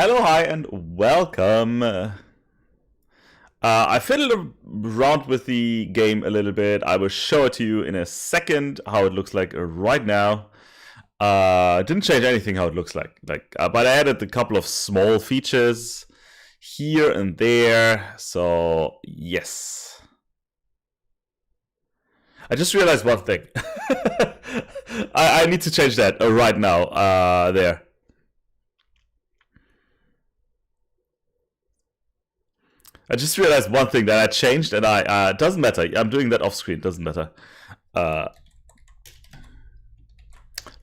Hello, hi, and welcome. I fiddled around with the game a little bit. I will show it to you in a second how it looks like right now. Didn't change anything how it looks like. But I added a couple of small features here and there. So yes, I just realized one thing. I need to change that right now. There. I just realized one thing that I changed, and it doesn't matter. I'm doing that off screen. Doesn't matter.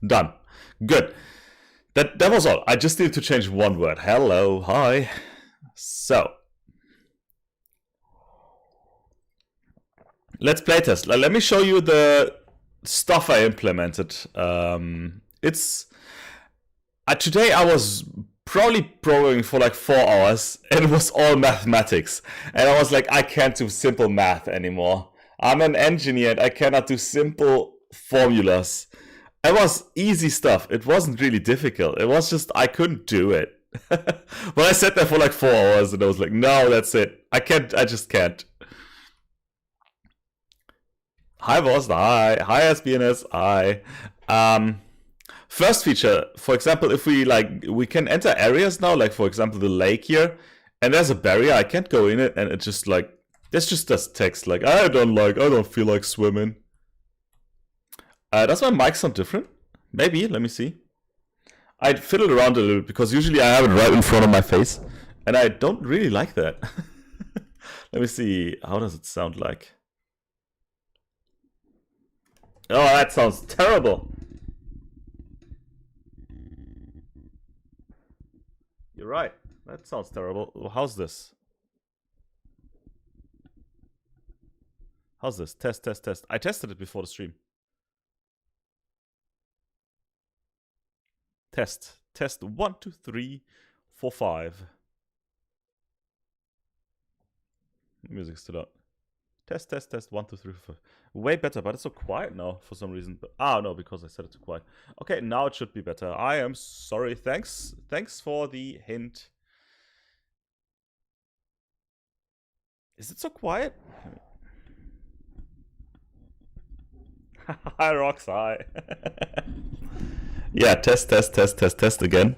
Done. Good. That was all. I just need to change one word. Hello, hi. So let's playtest. Let me show you the stuff I implemented. Today I was probably programming for like 4 hours, and it was all mathematics. And I was like, I can't do simple math anymore. I'm an engineer and I cannot do simple formulas. It was easy stuff. It wasn't really difficult. It was just I couldn't do it. But I sat there for like 4 hours and I was like, no, that's it. I just can't. Hi boss, hi SBNS, hi. First feature, for example, if we can enter areas now, like for example the lake here, and there's a barrier, I can't go in it, and it just like this just does text like I don't feel like swimming. Does my mic sound different? Maybe, let me see. I fiddled around a little because usually I have it right in front of my face, and I don't really like that. Let me see, how does it sound like? Oh, that sounds terrible. You're right. That sounds terrible. How's this? How's this? Test, test, test. I tested it before the stream. Test. Test 1, 2, 3, 4, 5. Music's still out. Test, test, test 1, 2, 3, 4. Way better, but it's so quiet now for some reason. But no, because I said it too quiet. Okay, now it should be better. I am sorry. Thanks for the hint. Is it so quiet? Hi, Rox. Hi. Yeah, test again.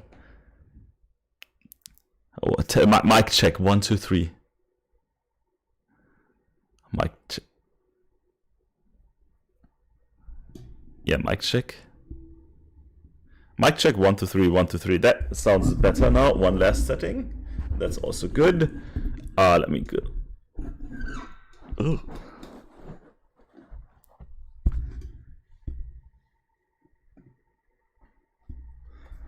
Oh, mic check 1, 2, 3. Mic check. Yeah, mic check. Mic check 1, 2, 3, 1, 2, 3. That sounds better now. One last setting. That's also good. Let me go. Ugh.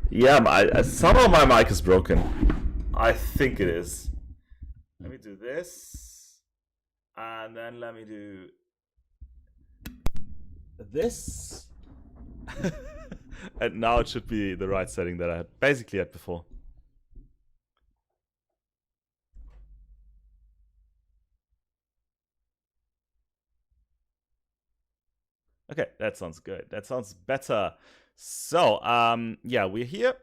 Yeah, somehow my mic is broken. I think it is. Let me do this. And then let me do this. And now it should be the right setting that I had basically had before. Okay, that sounds good. That sounds better. So, yeah, we're here.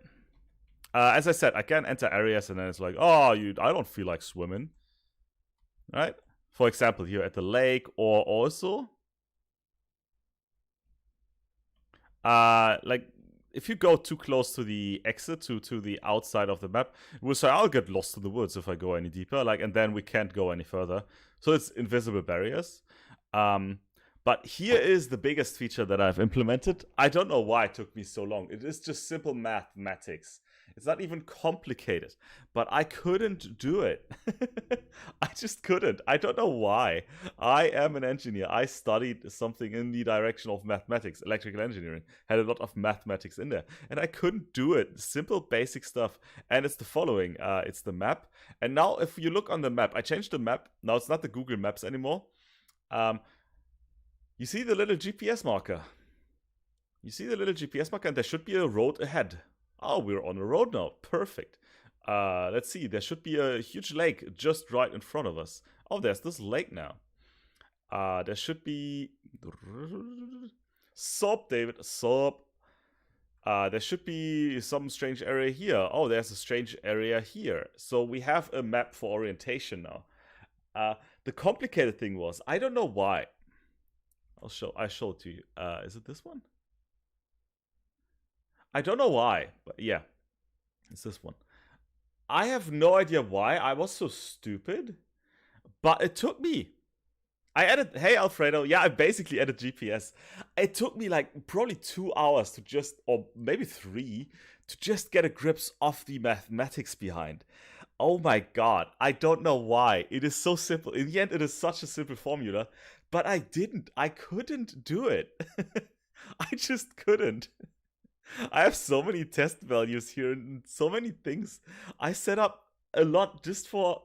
As I said, I can enter areas and then it's like, oh, I don't feel like swimming. Right? For example, here at the lake, or also, like, if you go too close to the exit, to the outside of the map, it will say, I'll get lost in the woods if I go any deeper, like, and then we can't go any further. So it's invisible barriers. But here is the biggest feature that I've implemented. I don't know why it took me so long. It is just simple mathematics. It's not even complicated, but I couldn't do it. I just couldn't. I don't know why. I am an engineer. I studied something in the direction of mathematics, electrical engineering, had a lot of mathematics in there, and I couldn't do it. Simple, basic stuff. And it's the following. It's the map. And now if you look on the map, I changed the map. Now it's not the Google Maps anymore. You see the little GPS marker. You see the little GPS marker, and there should be a road ahead. Oh, we're on a road now. Perfect. Let's see. There should be a huge lake just right in front of us. Oh, there's this lake now. There should be... Sup, David. Sup. There should be some strange area here. Oh, there's a strange area here. So we have a map for orientation now. The complicated thing was, I don't know why. I show it to you. Is it this one? I don't know why, but yeah, it's this one. I have no idea why I was so stupid, but it took me. I added, hey Alfredo, yeah, I basically added GPS. It took me like probably 2 hours to just, or maybe 3, to just get a grips of the mathematics behind. Oh my god, I don't know why. It is so simple. In the end, it is such a simple formula, but I couldn't do it. I just couldn't. I have so many test values here and so many things. I set up a lot just for,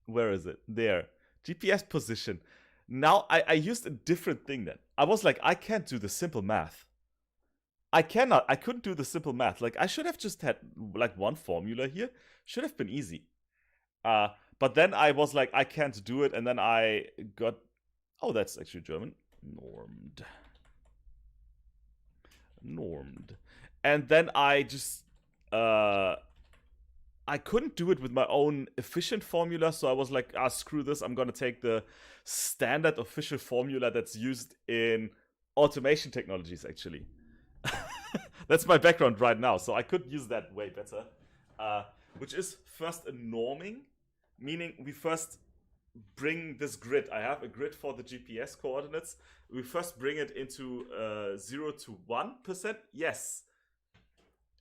where is it? There. GPS position. Now I used a different thing then. I was like, I can't do the simple math. I couldn't do the simple math. Like, I should have just had like one formula here. Should have been easy. But then I was like, I can't do it. And then I got, oh, that's actually German. Normed. And then I just, I couldn't do it with my own efficient formula, so I was like, screw this, I'm gonna take the standard official formula that's used in automation technologies, actually. That's my background right now, so I could use that way better. Which is first a norming, meaning we first bring this grid. I have a grid for the GPS coordinates. We first bring it into 0 to 1%. Yes.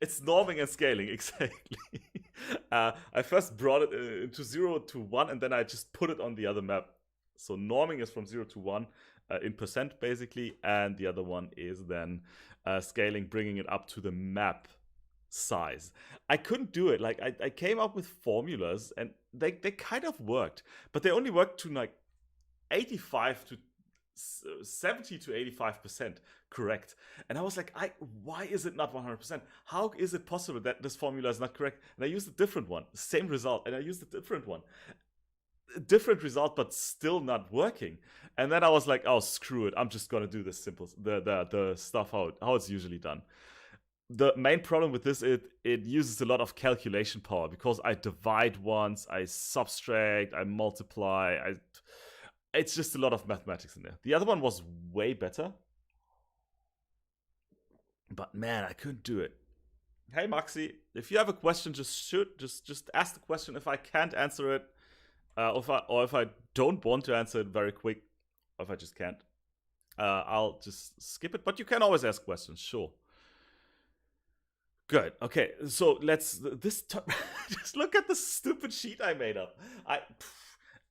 It's norming and scaling, exactly. I first brought it into 0 to 1, and then I just put it on the other map. So norming is from 0 to 1 in percent, basically, and the other one is then scaling, bringing it up to the map size. I couldn't do it. Like, I came up with formulas, and they kind of worked, but they only worked to like 85 to 70 to 85% correct. And I was like, why is it not 100%? How is it possible that this formula is not correct? And I used a different one, same result, and I used a different one. Different result, but still not working. And then I was like, oh, screw it. I'm just gonna do this simple, the stuff how it's usually done. The main problem with this, it uses a lot of calculation power, because I divide once, I subtract, I multiply, it's just a lot of mathematics in there. The other one was way better, but man, I couldn't do it. Hey Maxi, if you have a question, just ask the question. If I can't answer it, or if I don't want to answer it very quick, or if I just can't, I'll just skip it. But you can always ask questions, sure. Good. Okay, so let's just look at the stupid sheet I made up.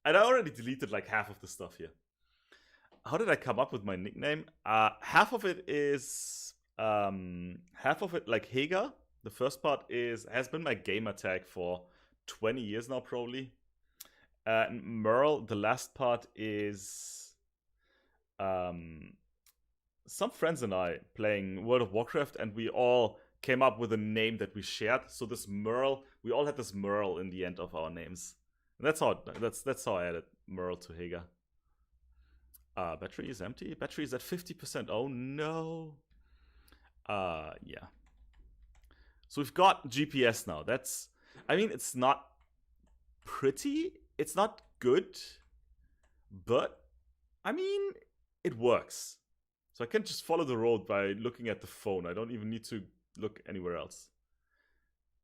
And I already deleted like half of the stuff here. How did I come up with my nickname? Half of it like Hega. The first part has been my gamer tag for 20 years now, probably. And Merle, the last part is some friends and I playing World of Warcraft, and we all came up with a name that we shared. So this Merle, we all had this Merle in the end of our names. And that's how I added Merle to Hega. Battery is empty. Battery is at 50%. Oh no. Yeah. So we've got GPS now. It's not pretty. It's not good. But, it works. So I can just follow the road by looking at the phone. I don't even need to look anywhere else.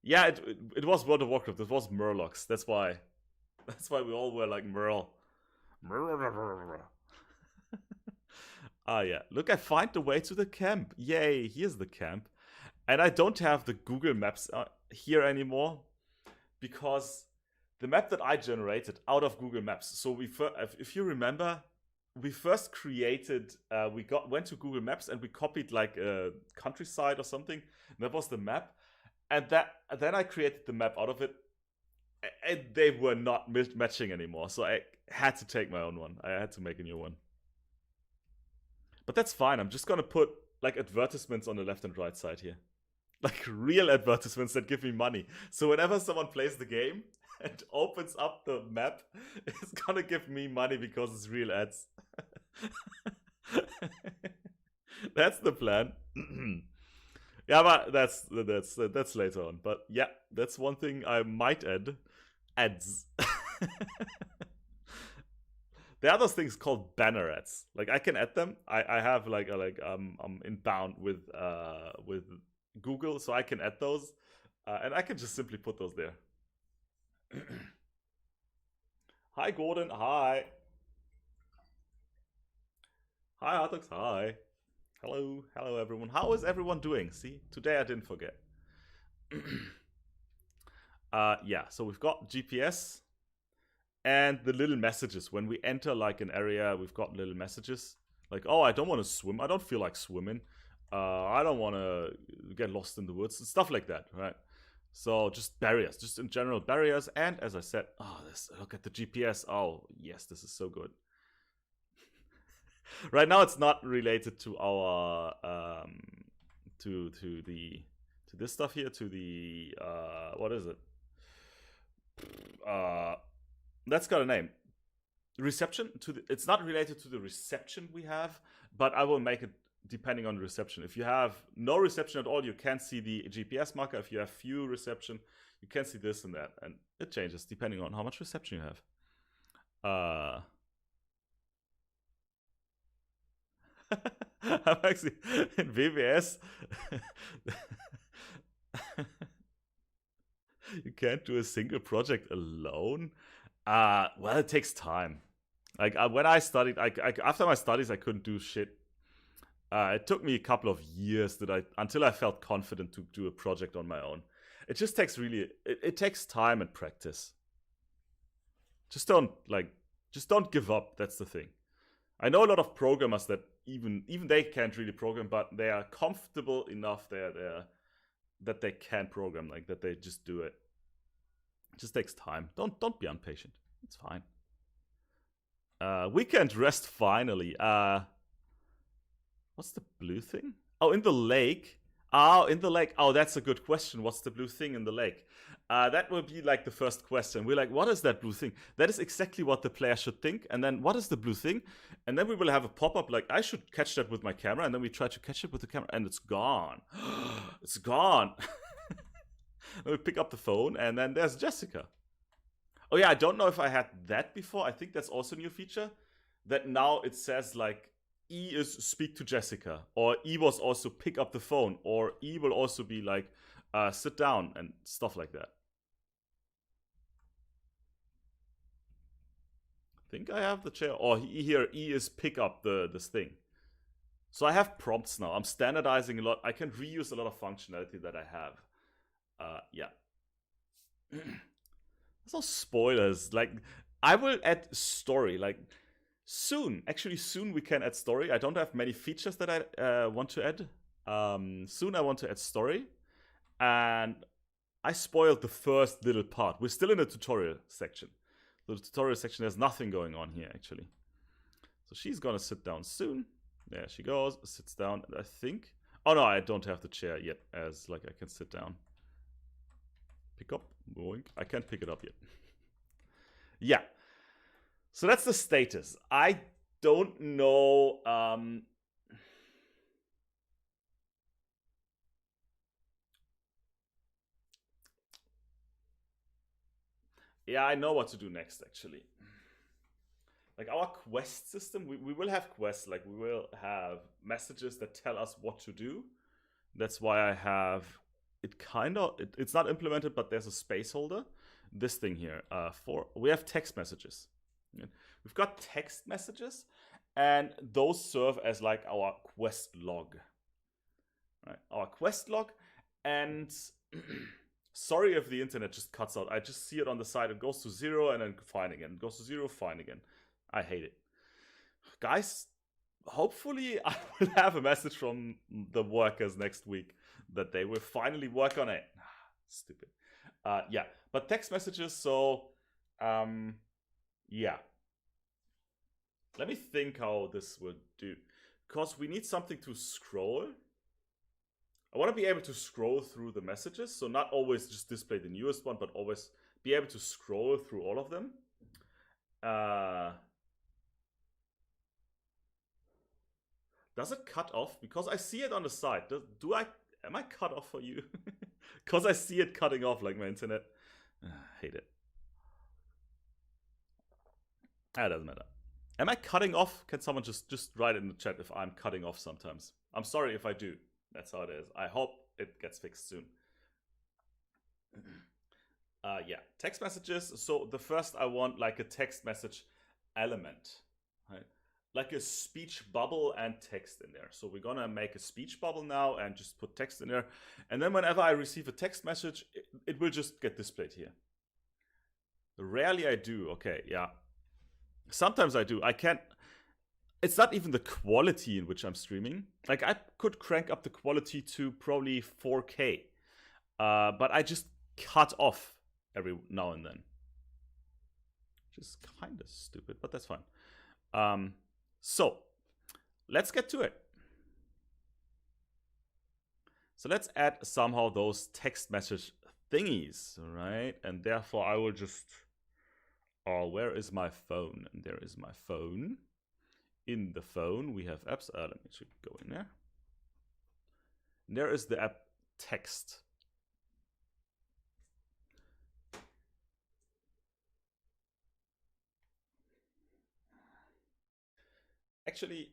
Yeah, it was World of Warcraft. It was Murlocs. That's why we all were like Merle. Yeah. Look, I find the way to the camp. Yay, here's the camp. And I don't have the Google Maps here anymore, because the map that I generated out of Google Maps. So if you remember, we first created, went to Google Maps and we copied like a countryside or something. And that was the map. And then I created the map out of it. And they were not matching anymore. So I had to take my own one. I had to make a new one. But that's fine. I'm just going to put like advertisements on the left and right side here. Like real advertisements that give me money. So whenever someone plays the game and opens up the map, it's going to give me money because it's real ads. That's the plan. Yeah, but that's later on. But yeah, that's one thing I might add. Ads. There are those things called banner ads. Like I can add them. I have I'm inbound with Google, so I can add those, and I can just simply put those there. Hi Gordon. Hi. Hi Artux. Hi. Hello everyone. How is everyone doing? See, today I didn't forget. Yeah, so we've got GPS and the little messages. When we enter like an area, we've got little messages. Like, oh, I don't want to swim. I don't feel like swimming. I don't want to get lost in the woods and stuff like that, right? So just barriers, just in general barriers. And as I said, oh, look at the GPS. Oh, yes, this is so good. Right now, it's not related to our to this stuff here, to the what is it? That's got a name. Reception to the, it's not related to the reception we have, but I will make it depending on the reception. If you have no reception at all, you can't see the GPS marker. If you have few reception, you can see this and that, and it changes depending on how much reception you have. I'm actually in VBS. You can't do a single project alone. Well, it takes time. Like when I studied, after my studies, I couldn't do shit. It took me a couple of years until I felt confident to do a project on my own. It just takes it takes time and practice. Just don't give up. That's the thing. I know a lot of programmers that even they can't really program, but they are comfortable enough that they can program, like that they just do it. It just takes time. Don't be impatient. It's fine. Weekend rest finally. What's the blue thing? Oh, in the lake. Oh, in the lake. Oh, that's a good question. What's the blue thing in the lake? That will be like the first question. We're like, what is that blue thing? That is exactly what the player should think. And then, what is the blue thing? And then we will have a pop-up like, I should catch that with my camera. And then we try to catch it with the camera, and it's gone. It's gone. Then we pick up the phone, and then there's Jessica. Oh yeah, I don't know if I had that before. I think that's also a new feature. That now it says like, E is speak to Jessica, or E was also pick up the phone, or E will also be like sit down and stuff like that. I think I have the chair, or here E is pick up this thing. So I have prompts now. I'm standardizing a lot. I can reuse a lot of functionality that I have. Yeah. There's no spoilers. Like I will add story. Like soon we can add story. I don't have many features that I want to add. Soon I want to add story, and I spoiled the first little part. We're still in the tutorial section. The tutorial section, there's nothing going on here actually. So she's gonna sit down soon. There she goes, sits down, I think. Oh no, I don't have the chair yet, as like I can sit down. Pick up, boink. I can't pick it up yet. Yeah. So that's the status. I don't know. Yeah, I know what to do next, actually. Like our quest system, we will have quests. Like we will have messages that tell us what to do. That's why I have it it's not implemented, but there's a space holder. This thing here, we have text messages. We've got text messages, and those serve as like our quest log. Right? Our quest log, and sorry if the internet just cuts out. I just see it on the side. It goes to 0 and then fine again. It goes to 0, fine again. I hate it. Guys, hopefully I will have a message from the workers next week that they will finally work on it. Stupid. Yeah, but text messages, so yeah. Let me think how this would do. Because we need something to scroll. I want to be able to scroll through the messages, so not always just display the newest one, but always be able to scroll through all of them. Does it cut off? Because I see it on the side. Do I Am I cut off for you? Because I see it cutting off like my internet. Hate it. That doesn't matter. Am I cutting off? Can someone just write in the chat if I'm cutting off sometimes? I'm sorry if I do. That's how it is. I hope it gets fixed soon. Yeah, text messages. So the first I want like a text message element, right? Like a speech bubble and text in there. So we're gonna make a speech bubble now and just put text in there. And then whenever I receive a text message, it will just get displayed here. Rarely I do. Okay, yeah. Sometimes I do. I can't. It's not even the quality in which I'm streaming. Like I could crank up the quality to probably 4K, but I just cut off every now and then, which is kind of stupid, but that's fine. So let's get to it. So let's add somehow those text message thingies, right? And therefore I will just, oh, where is my phone? And there is my phone. In the phone we have apps. Let me actually go in there. And there is the app text. Actually,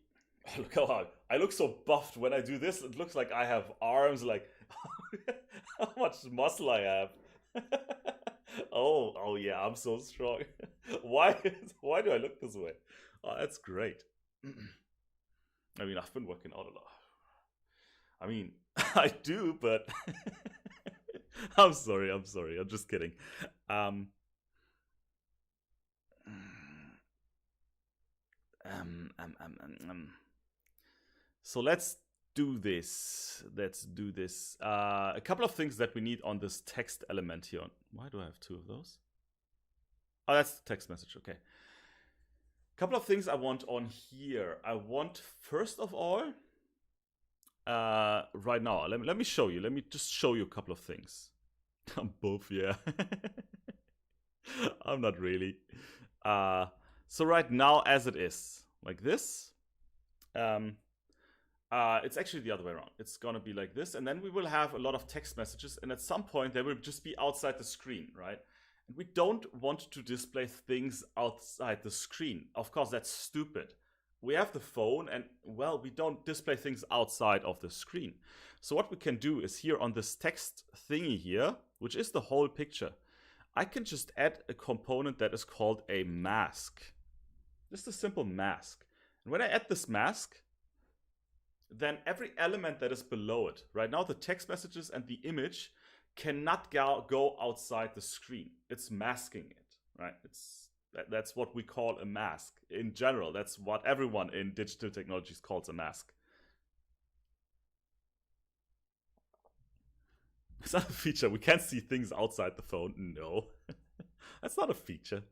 look how I look so buffed when I do this. It looks like I have arms, like how much muscle I have. Oh yeah, I'm so strong. Why do I look this way? Oh, that's great. I mean, I've been working out a lot. I mean, I do, but I'm sorry. I'm just kidding. So let's do this. A couple of things that we need on this text element here. Why do I have two of those? Oh, that's the text message. Okay. A couple of things I want on here. I want, first of all, right now, let me show you. Let me just show you a couple of things. I'm both, yeah. I'm not really. So right now, as it is, like this, it's actually the other way around. It's gonna be like this, and then we will have a lot of text messages, and at some point they will just be outside the screen, right? And we don't want to display things outside the screen. Of course, that's stupid. We have the phone, and well, we don't display things outside of the screen. So what we can do is here on this text thingy here, which is the whole picture, I can just add a component that is called a mask. Just a simple mask. And when I add this mask, then every element that is below it, right now the text messages and the image cannot go outside the screen. It's masking it, right? That's what we call a mask. In general, that's what everyone in digital technologies calls a mask. It's not a feature. We can't see things outside the phone. No, that's not a feature.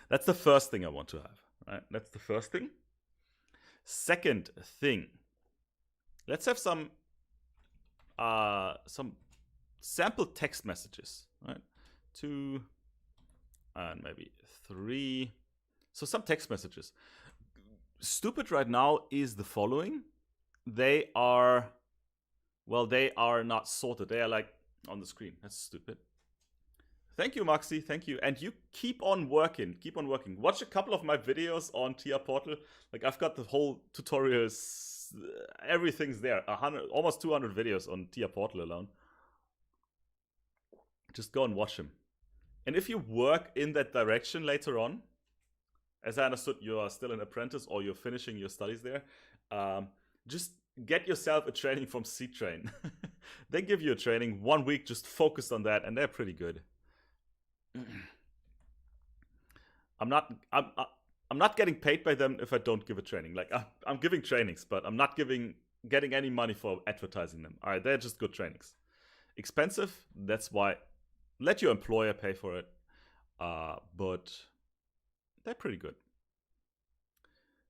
That's the first thing I want to have, right? That's the first thing. Second thing, let's have some sample text messages, right? 2 and maybe 3. So some text messages. Stupid right now is the following. They are not sorted. They are like on the screen. That's stupid. Thank you, Maxi. Thank you. And you keep on working. Keep on working. Watch a couple of my videos on TIA Portal. Like I've got the whole tutorials. Everything's there. Almost 200 videos on TIA Portal alone. Just go and watch them. And if you work in that direction later on, as I understood, you are still an apprentice or you're finishing your studies there, just get yourself a training from C-Train. They give you a training 1 week just focused on that, and they're pretty good. I'm not getting paid by them if I don't give a training. Like I'm giving trainings, but I'm not getting any money for advertising them. All right, they're just good trainings. Expensive, that's why. Let your employer pay for it, but they're pretty good.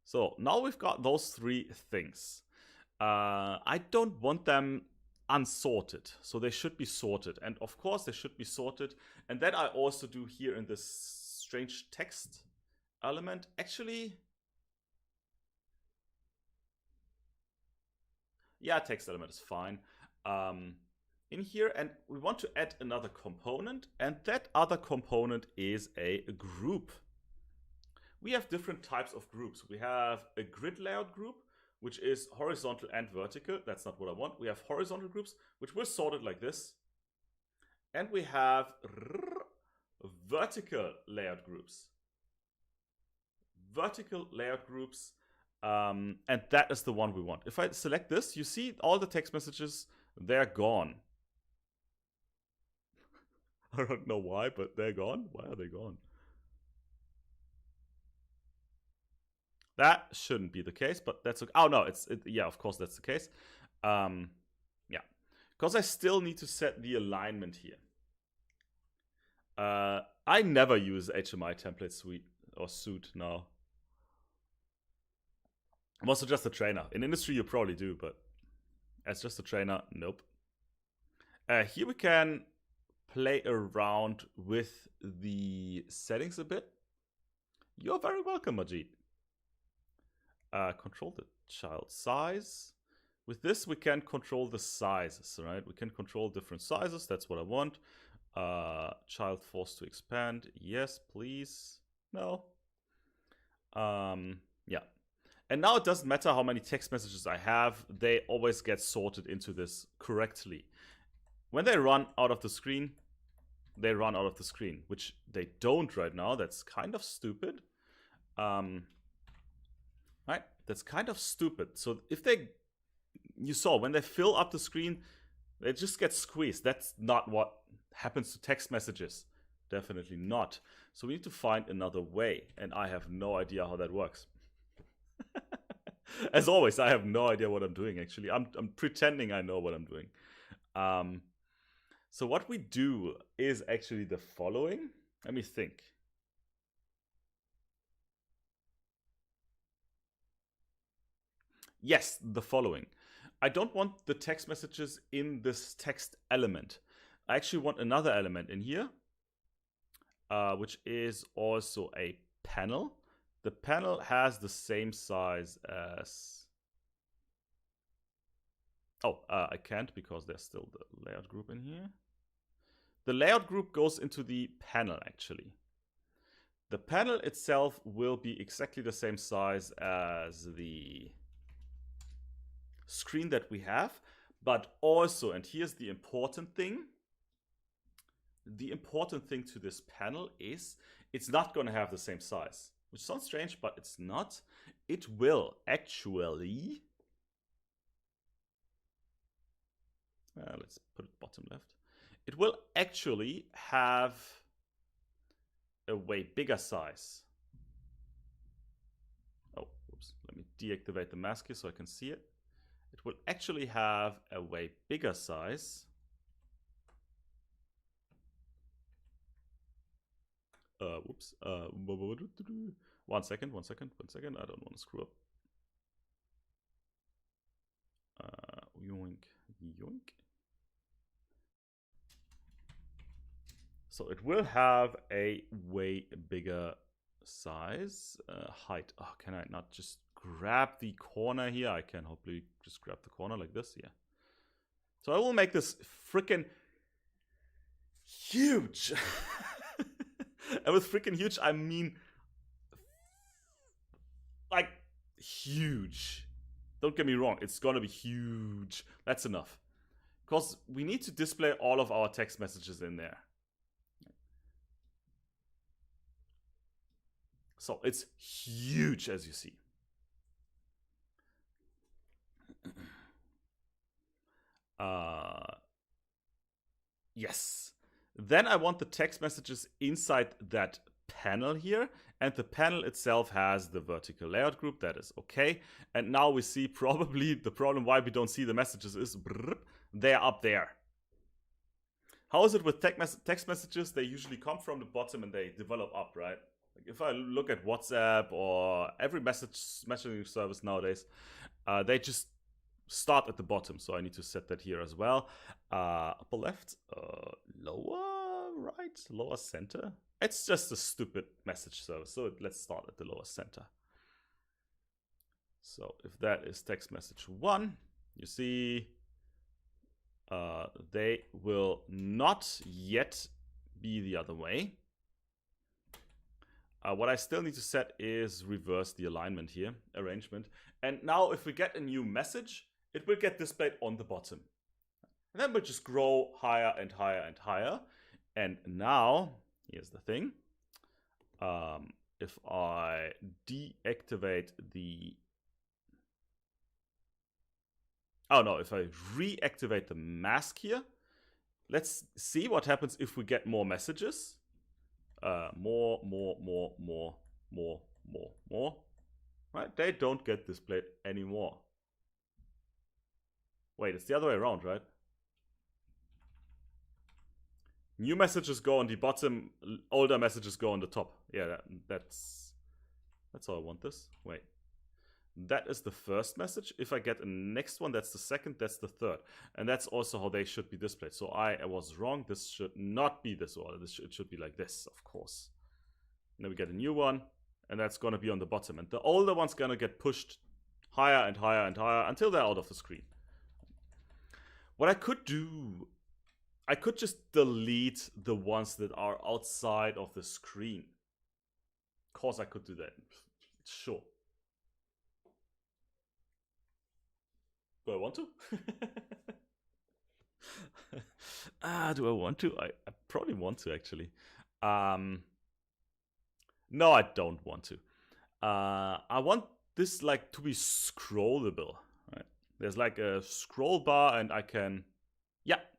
So now we've got those 3 things. I don't want them unsorted, so they should be sorted, and of course they should be sorted. And that I also do here in this strange text element. Actually, Yeah, text element is fine. In here, and we want to add another component, and that other component is a group. We have different types of groups. We have a grid layout group, which is horizontal and vertical. That's not what I want. We have horizontal groups, which were sorted like this. And we have vertical layout groups. Vertical layout groups, and that is the one we want. If I select this, you see all the text messages, they're gone. I don't know why, but they're gone. Why are they gone? That shouldn't be the case, but that's okay. Oh no, yeah, of course that's the case. Yeah, because I still need to set the alignment here. I never use HMI template suite or suit now. I'm also just a trainer. In industry, you probably do, but as just a trainer, nope. Here we can play around with the settings a bit. You're very welcome, Majid. Control the child size. With this, we can control the sizes, right? We can control different sizes. That's what I want. Child forced to expand. Yes, please. No. Yeah. And now it doesn't matter how many text messages I have. They always get sorted into this correctly. When they run out of the screen, they run out of the screen, which they don't right now. That's kind of stupid. Right? That's kind of stupid. So if you saw, when they fill up the screen, they just get squeezed. That's not what happens to text messages. Definitely not. So we need to find another way, and I have no idea how that works. As always, I have no idea what I'm doing, actually. I'm pretending I know what I'm doing. So what we do is actually the following. Let me think. Yes, the following. I don't want the text messages in this text element. I actually want another element in here, which is also a panel. The panel has the same size as... Oh, I can't because there's still the layout group in here. The layout group goes into the panel, actually. The panel itself will be exactly the same size as the screen that we have, but also, and here's the important thing, to this panel is it's not going to have the same size, which sounds strange, but it's not. It will actually, let's put it bottom left. It will actually have a way bigger size. Oh, whoops. Let me deactivate the mask here so I can see it. It will actually have a way bigger size. Whoops. 1 second. I don't want to screw up. Yoink. So it will have a way bigger size. Height. Oh, can I not just grab the corner here? I can hopefully just grab the corner like this. Yeah. So I will make this freaking huge. And with freaking huge, I mean like huge. Don't get me wrong, it's gonna be huge. That's enough. Because we need to display all of our text messages in there. So it's huge, as you see. Yes. Then I want the text messages inside that panel here, and the panel itself has the vertical layout group. That is okay. And now we see probably the problem why we don't see the messages is they're up there. How is it with text messages? They usually come from the bottom and they develop up, right? Like if I look at WhatsApp or every messaging service nowadays, they just start at the bottom. So I need to set that here as well. Upper left, lower right, lower center. It's just a stupid message service. So let's start at the lower center. So if that is text message 1, You see, they will not yet be the other way. What I still need to set is reverse the alignment here, arrangement. And now if we get a new message, it will get displayed on the bottom. And then we'll just grow higher and higher and higher. And now, here's the thing. If I deactivate the... Oh no, if I reactivate the mask here, let's see what happens if we get more messages. More. Right? They don't get displayed anymore. Wait, it's the other way around, right? New messages go on the bottom, older messages go on the top. Yeah, that's how I want this. Wait. That is the first message. If I get a next one, that's the second, that's the third. And that's also how they should be displayed. So I was wrong. This should not be this order. It should be like this, of course. And then we get a new one, and that's going to be on the bottom. And the older one's going to get pushed higher and higher and higher until they're out of the screen. What I could do, I could just delete the ones that are outside of the screen. Of course I could do that. Sure. Do I want to? Do I want to? I probably want to, actually. No, I don't want to. I want this like to be scrollable. Right? There's like a scroll bar, and I can,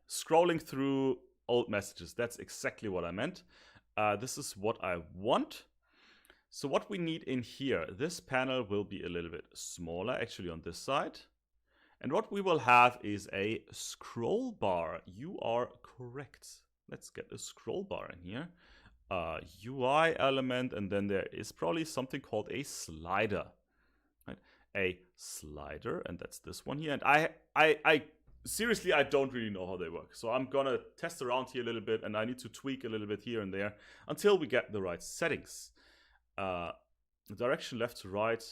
scrolling through old messages. That's exactly what I meant. This is what I want. So what we need in here, this panel will be a little bit smaller, actually, on this side. And what we will have is a scroll bar. You are correct. Let's get a scroll bar in here. UI element, and then there is probably something called a slider. Right? A slider, and that's this one here. And I seriously, I don't really know how they work. So I'm gonna test around here a little bit, and I need to tweak a little bit here and there until we get the right settings. Direction left to right,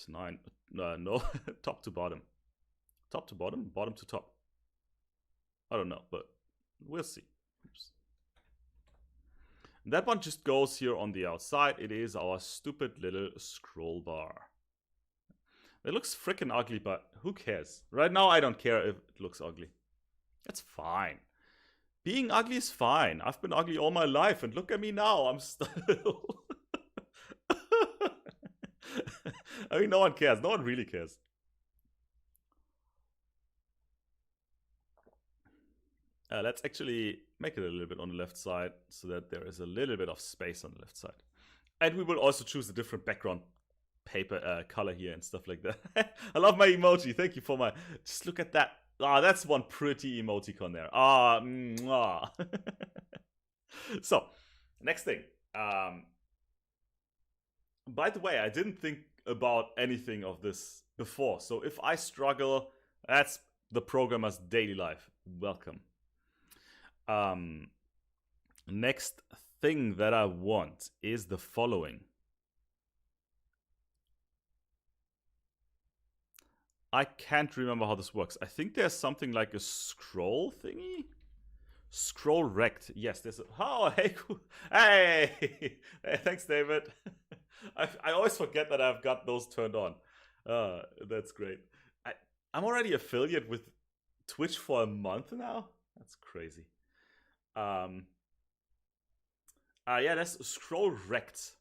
no, top to bottom. Top to bottom, bottom to top. I don't know, but we'll see. Oops. That one just goes here on the outside. It is our stupid little scroll bar. It looks freaking ugly, but who cares? Right now, I don't care if it looks ugly. It's fine. Being ugly is fine. I've been ugly all my life, and look at me now. I'm still... I mean, no one cares. No one really cares. Let's actually make it a little bit on the left side so that there is a little bit of space on the left side. And we will also choose a different background paper color here and stuff like that. I love my emoji. Thank you for my... Just look at that. That's one pretty emoticon there. So, next thing. By the way, I didn't think about anything of this before. So if I struggle, that's the programmer's daily life. Welcome. Next thing that I want is the following. I can't remember how this works. I think there's something like a scroll thingy. Scroll rect. Yes, there's a... Oh, hey. Hey, thanks, David. I always forget that I've got those turned on. That's great. I'm already affiliate with Twitch for a month now. That's crazy. Yeah, that's scroll rect.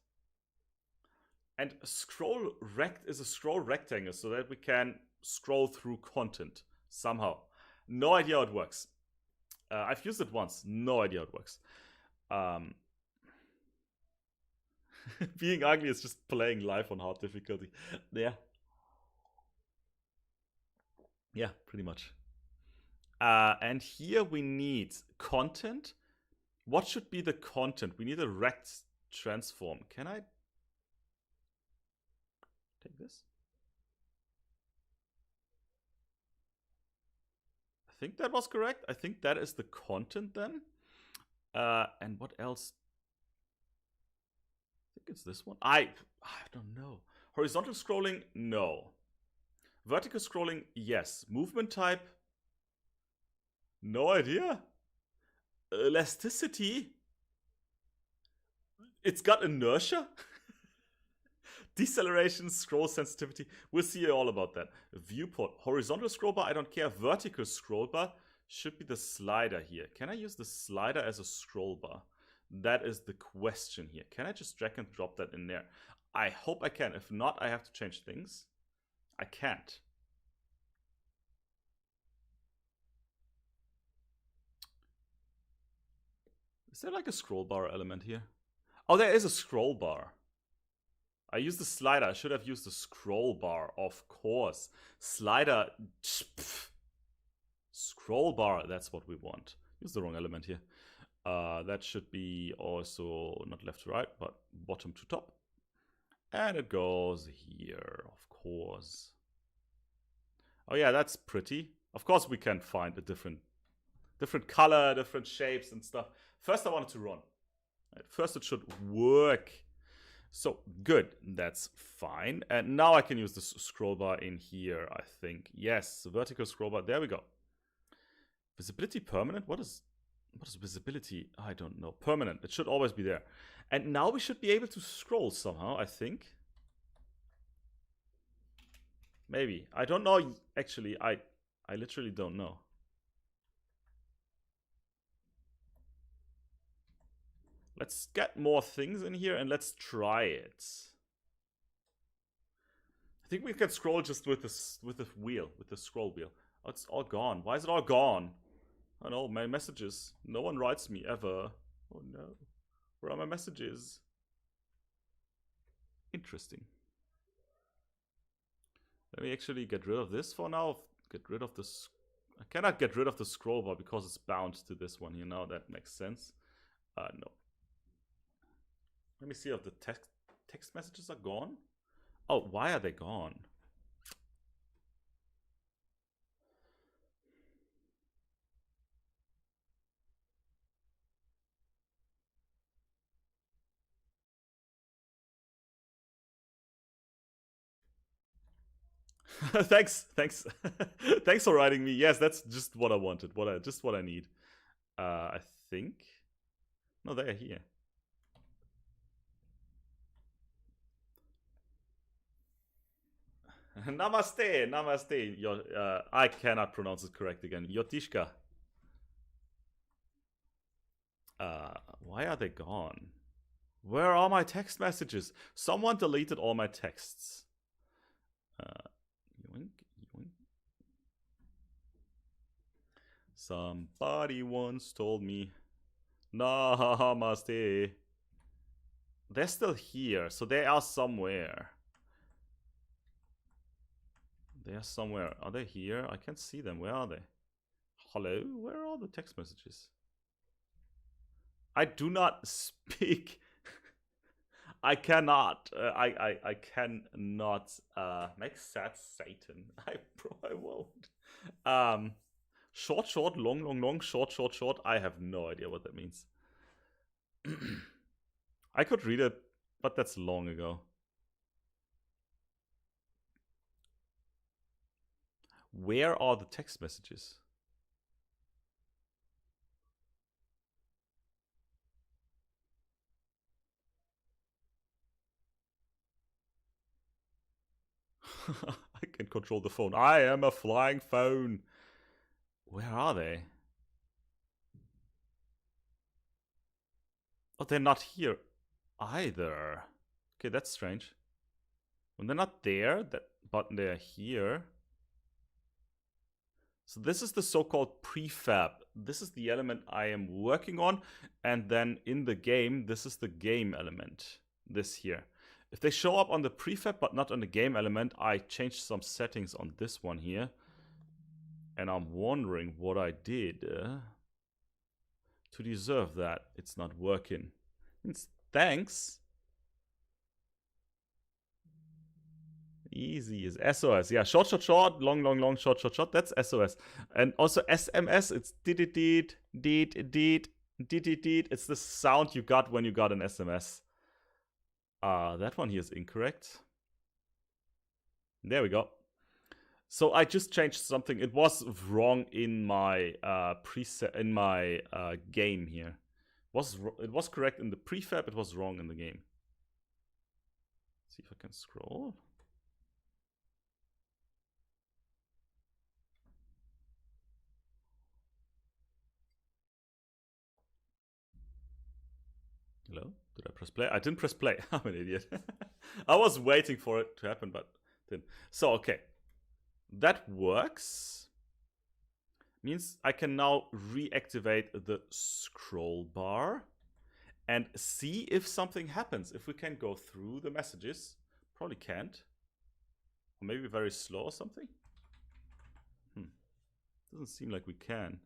And scroll rect is a scroll rectangle so that we can scroll through content somehow. No idea how it works. I've used it once. No idea how it works. Being ugly is just playing live on hard difficulty. Yeah. Yeah, pretty much. And here we need content. What should be the content? We need a rect transform. Can I take this? I think that was correct. I think that is the content then. And what else? I think it's this one. I don't know. Horizontal scrolling? No. Vertical scrolling, yes. Movement type, no idea. Elasticity, it's got inertia. Deceleration, scroll sensitivity, we'll see all about that. Viewport, horizontal scroll bar, I don't care. Vertical scroll bar should be the slider here. Can I use the slider as a scroll bar? That is the question here. Can I just drag and drop that in there? I hope I can. If not, I have to change things. I can't. Is there like a scroll bar element here? Oh, there is a scroll bar. I used the slider. I should have used the scroll bar, of course. Slider. Pff. Scroll bar, that's what we want. Use the wrong element here. That should be also not left to right, but bottom to top. And it goes here, of course. Oh yeah, that's pretty. Of course we can find a different color, different shapes and stuff. First I want it to run. First it should work. So good, that's fine. And now I can use the scroll bar in here, I think. Yes, vertical scroll bar, there we go. Visibility permanent? What is visibility? I don't know. Permanent, it should always be there. And now we should be able to scroll somehow, I think. Maybe. I don't know, actually. I literally don't know. Let's get more things in here and let's try it. I think we can scroll just with the wheel, with the scroll wheel. Oh, it's all gone. Why is it all gone? Oh no, my messages. No one writes me ever. Oh no. Where are my messages? Interesting. Let me actually get rid of this for now. Get rid of this. I cannot get rid of the scroll bar because it's bound to this one here now. That makes sense. No. Let me see if the text messages are gone. Oh, why are they gone? Thanks thanks for writing me. Yes, that's just what I wanted, just what I need. I think no, they're here. Namaste. I cannot pronounce it correct again. Yotishka. Why are they gone? Where are my text messages? Someone deleted all my texts. Yoink, yoink. Somebody once told me, Namaste. They're still here, so they are somewhere. They are somewhere. Are they here? I can't see them. Where are they? Hello? Where are the text messages? I do not speak. I cannot. I cannot make sad Satan. I won't. Short, long, short. I have no idea what that means. I could read it, but that's long ago. Where are the text messages? I can control the phone. I am a flying phone. Where are they? Oh, they're not here either. Okay, that's strange. When they're not there, but they're here. So this is the so-called prefab. This is the element I am working on. And then in the game, this is the game element. This here. If they show up on the prefab but not on the game element, I changed some settings on this one here. And I'm wondering what I did to deserve that. It's not working. Thanks. Easy is SOS. Yeah, short, long, short. That's SOS. And also SMS, it's deet. It's the sound you got when you got an SMS. That one here is incorrect. There we go. So I just changed something. It was wrong in my preset in my game here. It was correct in the prefab. It was wrong in the game. Let's see if I can scroll. Hello? Did I press play? I didn't press play. I'm an idiot. I was waiting for it to happen, but didn't. So okay, that works. Means I can now reactivate the scroll bar and see if something happens. If we can go through the messages. Probably can't. Or maybe very slow or something. Doesn't seem like we can.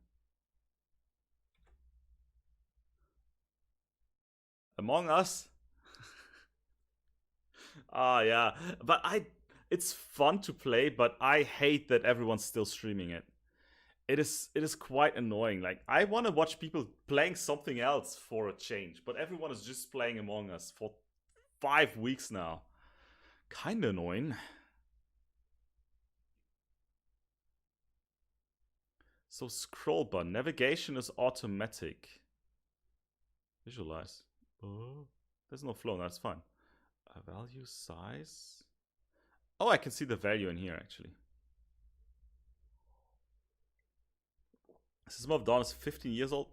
Among Us? Yeah. But it's fun to play, but I hate that everyone's still streaming it. It is quite annoying. Like, I want to watch people playing something else for a change, but everyone is just playing Among Us for 5 weeks now. Kinda annoying. So scroll bar. Navigation is automatic. Visualize. Oh, there's no flow. That's fine. Value size. Oh, I can see the value in here actually. System of Dawn is 15 years old.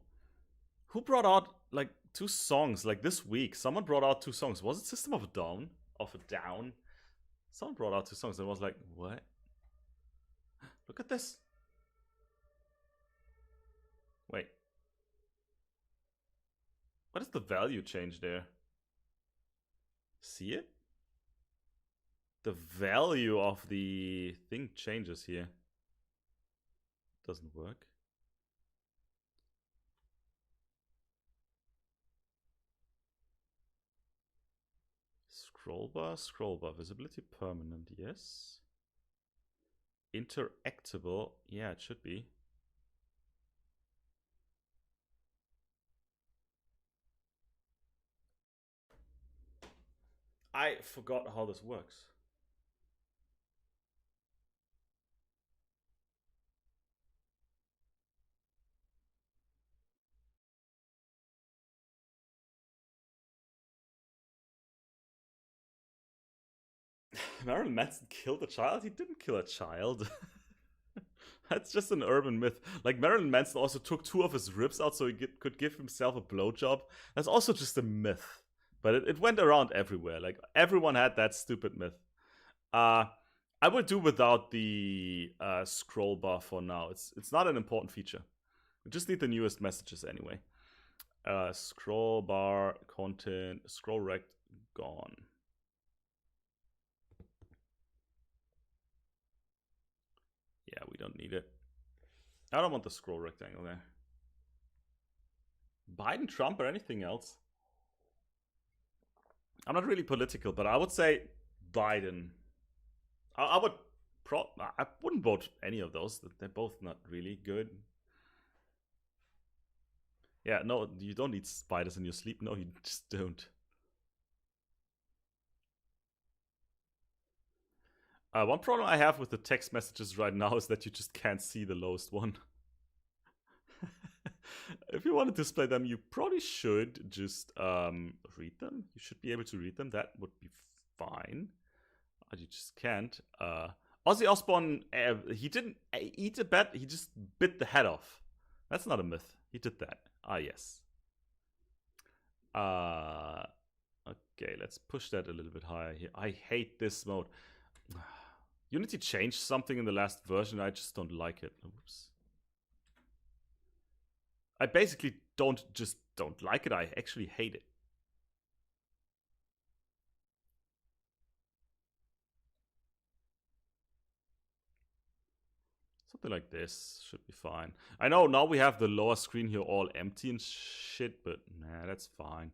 Who brought out like 2 songs like this week? Someone brought out 2 songs. Was it System of a Down? Of a Down? Someone brought out 2 songs and was like, what? Look at this. Wait. What is the value change there? See it? The value of the thing changes here. Doesn't work. Scroll bar, visibility permanent, yes. Interactable, yeah, it should be. I forgot how this works. Marilyn Manson killed a child? He didn't kill a child. That's just an urban myth. Like, Marilyn Manson also took 2 of his ribs out so he could give himself a blowjob. That's also just a myth. But it went around everywhere. Like, everyone had that stupid myth. I would do without the scroll bar for now. It's not an important feature. We just need the newest messages anyway. Scroll bar, content, scroll rect, gone. Yeah, we don't need it. I don't want the scroll rectangle there. Biden, Trump, or anything else? I'm not really political, but I would say Biden. I wouldn't vote any of those. They're both not really good. Yeah, no, you don't need spiders in your sleep. No, you just don't. One problem I have with the text messages right now is that you just can't see the lowest one. If you want to display them, you probably should just read them. You should be able to read them. That would be fine. You just can't. Ozzy Osbourne, he didn't eat a bat. He just bit the head off. That's not a myth. He did that. Ah, yes. Okay, let's push that a little bit higher here. I hate this mode. Unity changed something in the last version. I just don't like it. Oops. I basically don't like it. I actually hate it. Something like this should be fine. I know now we have the lower screen here all empty and shit, but nah, that's fine.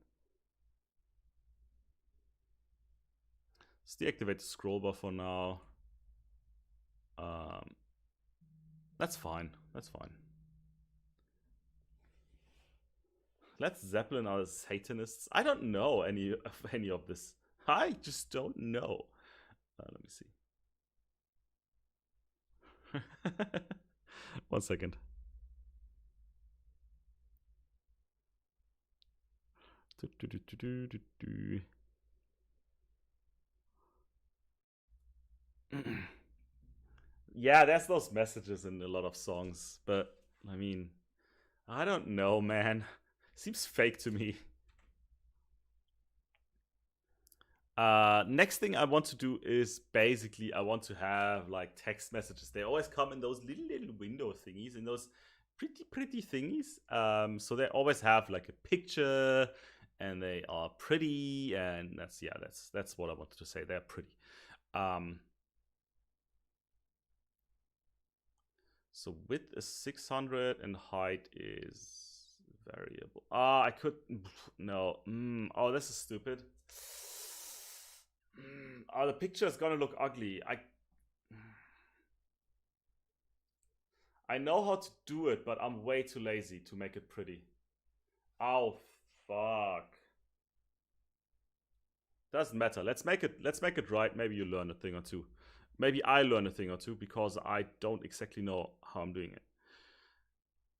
Let's deactivate the scroll bar for now. That's fine. That's fine. Let's Zeppelin are Satanists. I don't know any of this. I just don't know. Let me see. 1 second. Yeah, there's those messages in a lot of songs, but I mean, I don't know, man. Seems fake to me. Next thing I want to do is basically I want to have like text messages. They always come in those little window thingies, in those pretty thingies. So they always have like a picture, and they are pretty, and that's what I wanted to say. They're pretty. So width is 600 and height is variable. I could no. Oh, this is stupid. Oh, the picture is gonna look ugly. I know how to do it, but I'm way too lazy to make it pretty. Oh, fuck. Doesn't matter. Let's make it right. Maybe you learn a thing or two. Maybe I learn a thing or two because I don't exactly know how I'm doing it.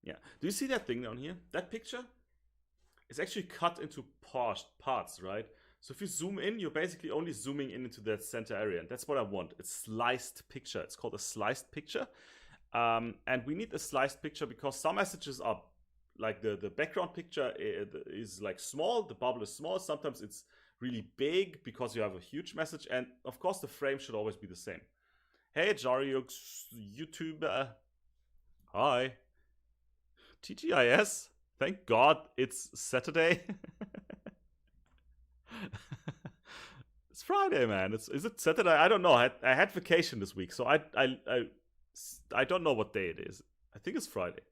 Yeah. Do you see that thing down here? That picture? It's actually cut into parts, right? So if you zoom in, you're basically only zooming in into that center area. And that's what I want. It's sliced picture. It's called a sliced picture. And we need a sliced picture because some messages are like the background picture is like small. The bubble is small. Sometimes it's really big because you have a huge message. And of course, the frame should always be the same. Hey, Jariux, YouTuber. Hi. TGIS. Thank God it's Saturday. It's Friday, man. Is it Saturday? I don't know. I had vacation this week, so I don't know what day it is. I think it's Friday.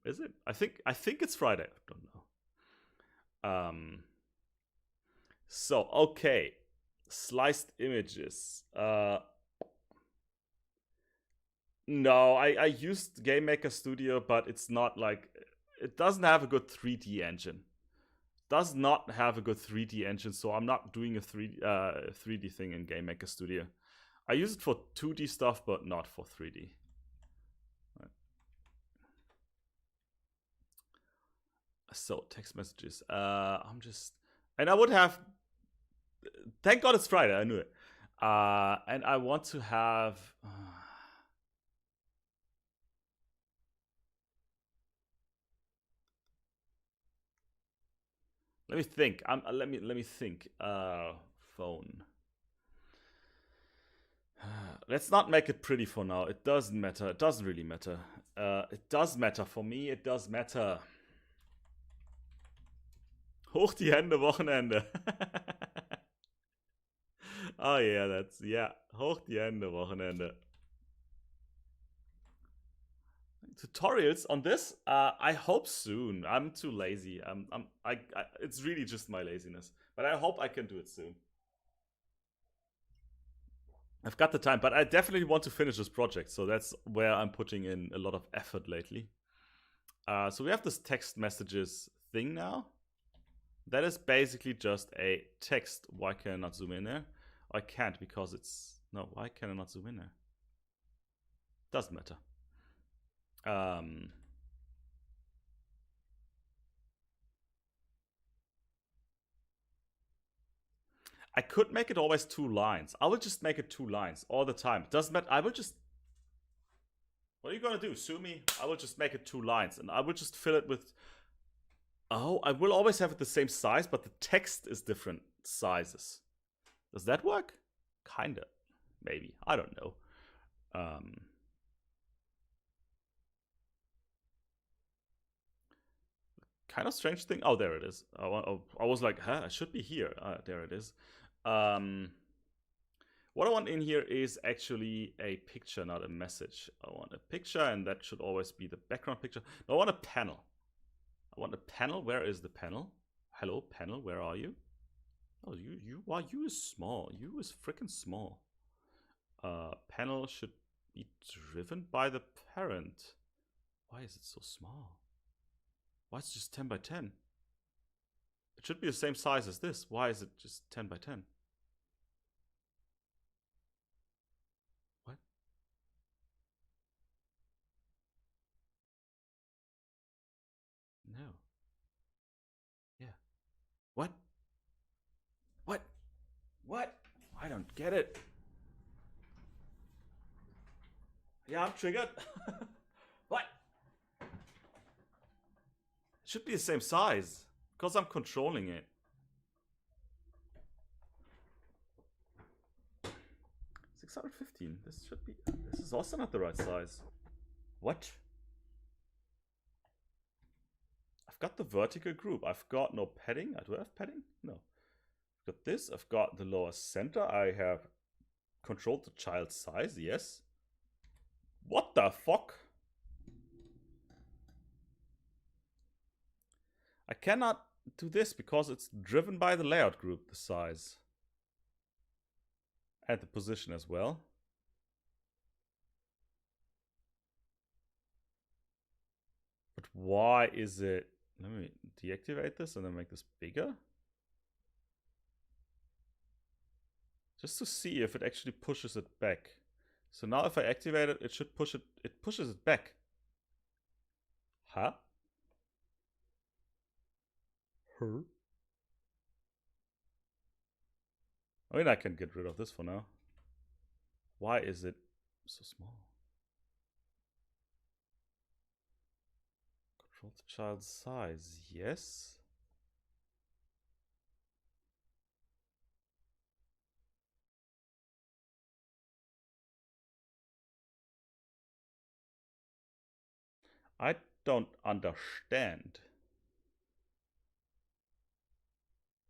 Is it? I think it's Friday. I don't know. So okay, sliced images. No, I used Game Maker Studio, but it's not like it doesn't have a good 3D engine. Does not have a good 3D engine, so I'm not doing a 3D thing in Game Maker Studio. I use it for 2D stuff, but not for 3D. Right. So text messages. And I would have. Thank God it's Friday. I knew it. And I want to have. Let me think. Let me think. Phone. Let's not make it pretty for now. It doesn't matter. It doesn't really matter. It does matter for me. It does matter. Hoch die Hände, Wochenende. Oh yeah. Hoch die Hände, Wochenende. Tutorials on this? I hope soon. I'm too lazy. It's really just my laziness. But I hope I can do it soon. I've got the time, but I definitely want to finish this project. So that's where I'm putting in a lot of effort lately. So we have this text messages thing now. That is basically just a text. Why can I not zoom in there? I can't because it's... No, why can I not zoom in there? Doesn't matter. I could make it always 2 lines. I will just make it 2 lines all the time. Doesn't matter. I will just... What are you gonna do? Sue me? I will just make it 2 lines and I will just fill it with... Oh, I will always have it the same size, but the text is different sizes. Does that work? Kinda. Maybe. I don't know. Kind of strange thing. Oh, there it is. I was like, huh, I should be here. There it is. What I want in here is actually a picture, not a message. I want a picture, and that should always be the background picture. No, I want a panel. I want a panel. Where is the panel? Hello, panel. Where are you? Oh, you is small. You is freaking small. Panel should be driven by the parent. Why is it so small? Why is it just 10 by 10? It should be the same size as this. Why is it just 10 by 10? What? What? I don't get it. Yeah, I'm triggered. What? It should be the same size because I'm controlling it. 615. This should be. This is also not the right size. What? I've got the vertical group. I've got no padding. Do I have padding? No. I've got this. I've got the lower center. I have controlled the child's size. Yes. What the fuck? I cannot do this because it's driven by the layout group, the size. And the position as well. But why is it... Let me deactivate this and then make this bigger. Just to see if it actually pushes it back. So now if I activate it, it should push it. It pushes it back. Huh? Her? I mean, I can get rid of this for now. Why is it so small? Control the child's size. Yes. I don't understand.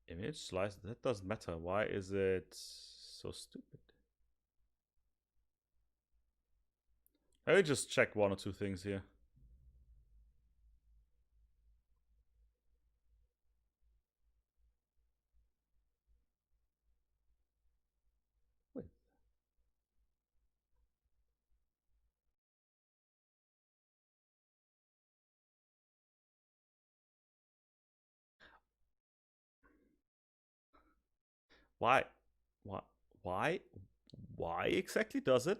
Image slice, that doesn't matter. Why is it so stupid? Let me just check one or two things here. Wait. Why? Why? Why exactly does it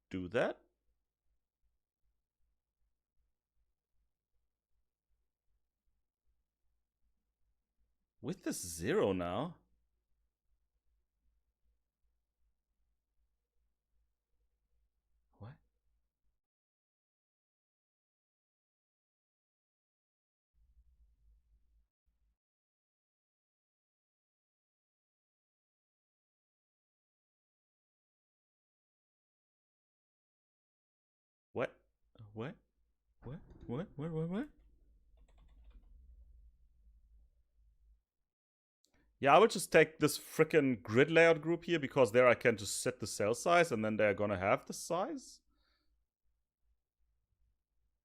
do that? With this 0 now? What? What? What? What? What? What? Yeah, I would just take this freaking grid layout group here because there I can just set the cell size and then they're gonna have the size.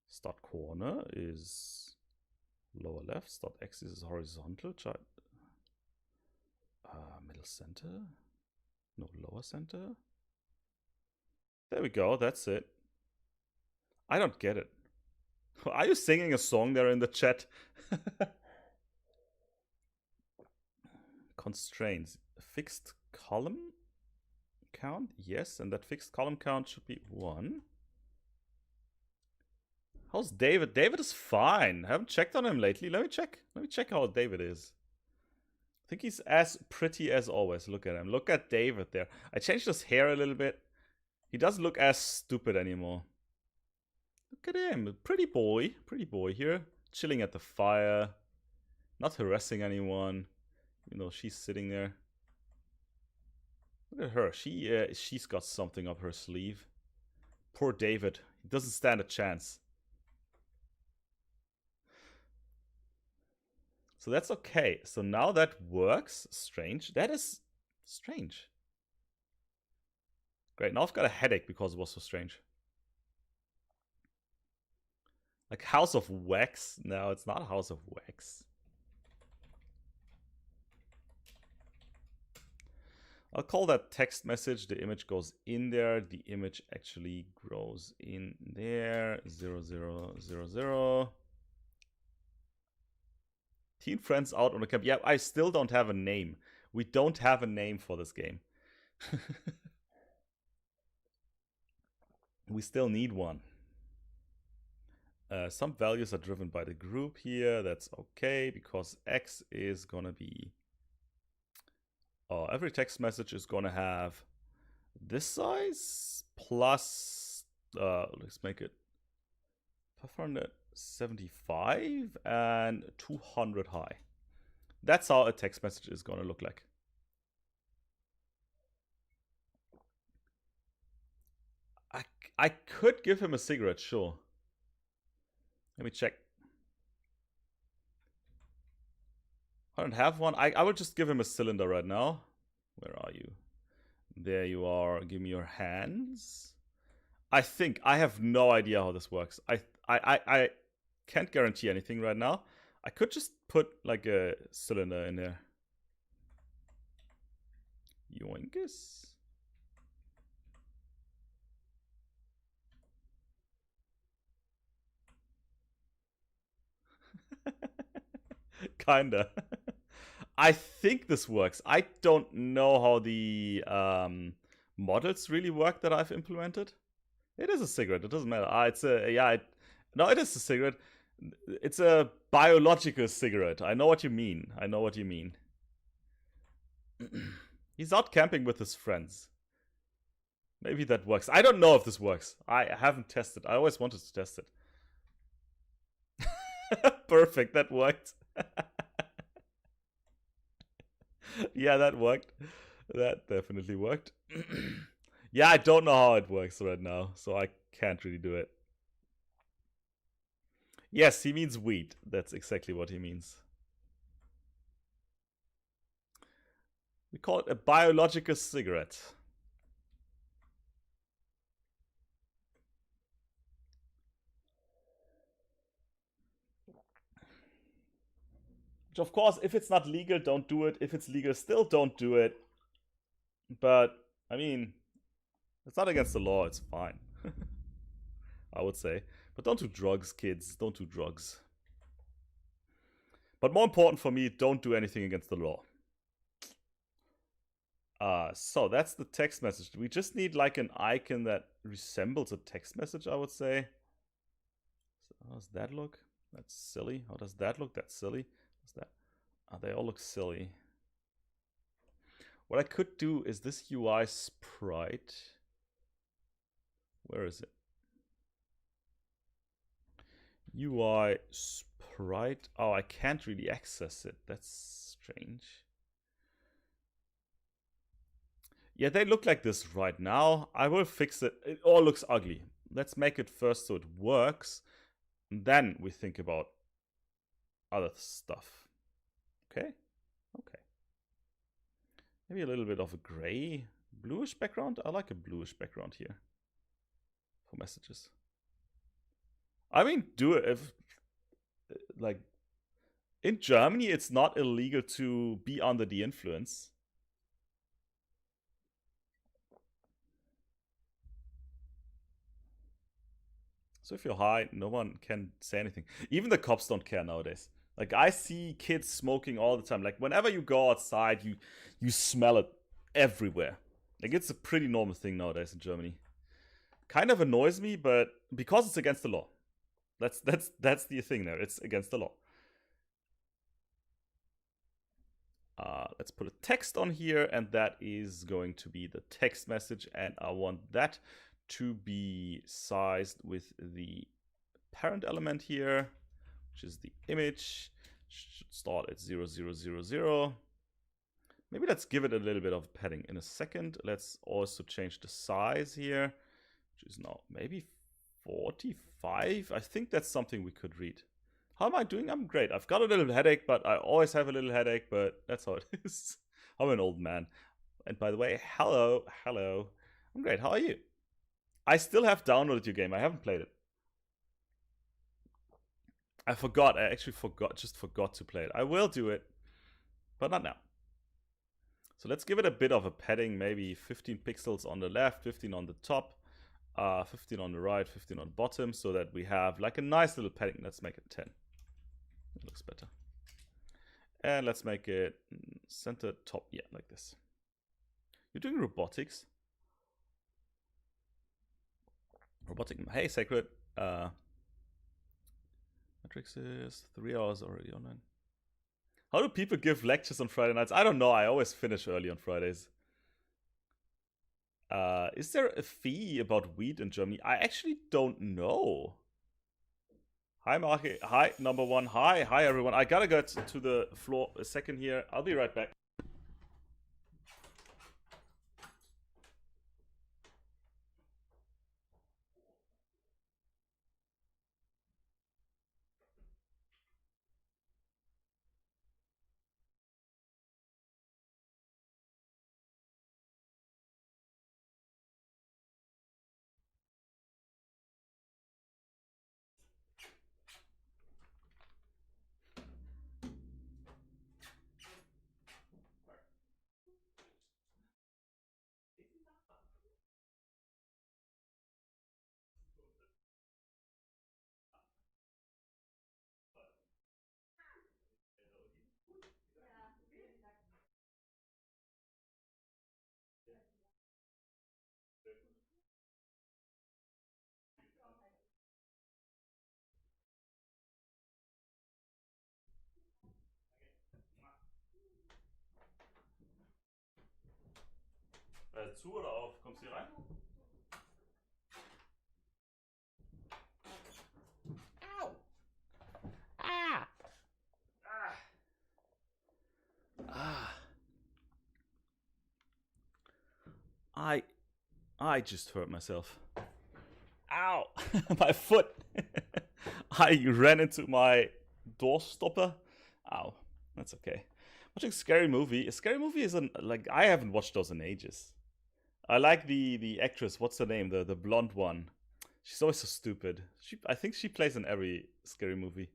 Start corner is lower left. Start axis is horizontal. Middle center. No, lower center. There we go. That's it. I don't get it. Are you singing a song there in the chat? Constraints. Fixed column count? Yes, and that fixed column count should be 1. How's David? David is fine. I haven't checked on him lately. Let me check. Let me check how David is. I think he's as pretty as always. Look at him. Look at David there. I changed his hair a little bit. He doesn't look as stupid anymore. Look at him. Pretty boy. Pretty boy here. Chilling at the fire. Not harassing anyone. You know, she's sitting there. Look at her. She's got something up her sleeve. Poor David. He doesn't stand a chance. So that's okay. So now that works. Strange. That is strange. Great. Now I've got a headache because it was so strange. Like House of Wax? No, it's not House of Wax. I'll call that text message. The image goes in there. The image actually grows in there. 0, 0, 0, 0. Teen friends out on the camp. Yeah, I still don't have a name. We don't have a name for this game. We still need one. Some values are driven by the group here. That's okay because X is gonna be Every text message is gonna have this size plus, let's make it 575 and 200 high. That's how a text message is gonna look like. I could give him a cigarette, sure. Let me check. I don't have one. I will just give him a cylinder right now. Where are you? There you are. Give me your hands. I think I have no idea how this works. I can't guarantee anything right now. I could just put like a cylinder in there. Yoinkus. Kinda. I think this works. I don't know how the models really work that I've implemented. It is a cigarette. It doesn't matter. It's a no. It is a cigarette. It's a biological cigarette. I know what you mean. I know what you mean. He's out camping with his friends. Maybe that works. I don't know if this works. I haven't tested. I always wanted to test it. Perfect. That worked. Yeah, that worked. That definitely worked. Yeah, I don't know how it works right now, so I can't really do it. Yes, he means weed. That's exactly what he means. We call it a biological cigarette. Which, of course, if it's not legal, don't do it. If it's legal, still don't do it. But, I mean, it's not against the law. It's fine. I would say. But don't do drugs, kids. Don't do drugs. But more important for me, don't do anything against the law. So that's the text message. We just need like an icon that resembles a text message, I would say. So how does that look? That's silly. How does that look? That's silly. What's that? They all look silly. What I could do is this UI sprite. Where is it? UI sprite. Oh, I can't really access it. That's strange. Yeah, they look like this right now. I will fix it. It all looks ugly. Let's make it first so it works. And then we think about other stuff. Okay? Okay. Maybe a little bit of a gray, bluish background. I like a bluish background here for messages. I mean, do it if, like, in Germany, it's not illegal to be under the influence. So if you're high, no one can say anything. Even the cops don't care nowadays. Like, I see kids smoking all the time. Like, whenever you go outside, you smell it everywhere. Like, it's a pretty normal thing nowadays in Germany. Kind of annoys me, but because it's against the law. That's the thing there. It's against the law. Let's put a text on here, and that is going to be the text message, and I want that to be sized with the parent element here, which is the image. Should start at 0, 0, 0, 0. Maybe let's give it a little bit of padding in a second. Let's also change the size here, which is now maybe 45. I think that's something we could read. How am I doing? I'm great. I've got a little headache, but I always have a little headache, but that's how it is. I'm an old man. And by the way, hello. I'm great. How are you? I still have downloaded your game. I haven't played it. I forgot. I actually just forgot to play it. I will do it, but not now. So let's give it a bit of a padding, maybe 15 pixels on the left, 15 on the top, 15 on the right, 15 on the bottom, so that we have like a nice little padding. Let's make it 10. It looks better. And let's make it center top, yeah, like this. You're doing robotics? Hey, Sacred. Matrix is 3 hours already online. How do people give lectures on Friday nights? I don't know. I always finish early on Fridays. Is there a fee about weed in Germany? I actually don't know. Hi, Marky. Hi, number one. Hi, everyone. I gotta get to the floor a second here. I'll be right back. Zu oder auf? Kommst du hier rein? Au! Ah! Ah! I just hurt myself. Ow! My foot! I ran into my door stopper. Ow. That's okay. Watching Scary Movie. A Scary Movie isn't like I haven't watched those in ages. I like the actress. What's her name? The blonde one. She's always so stupid. I think she plays in every Scary Movie.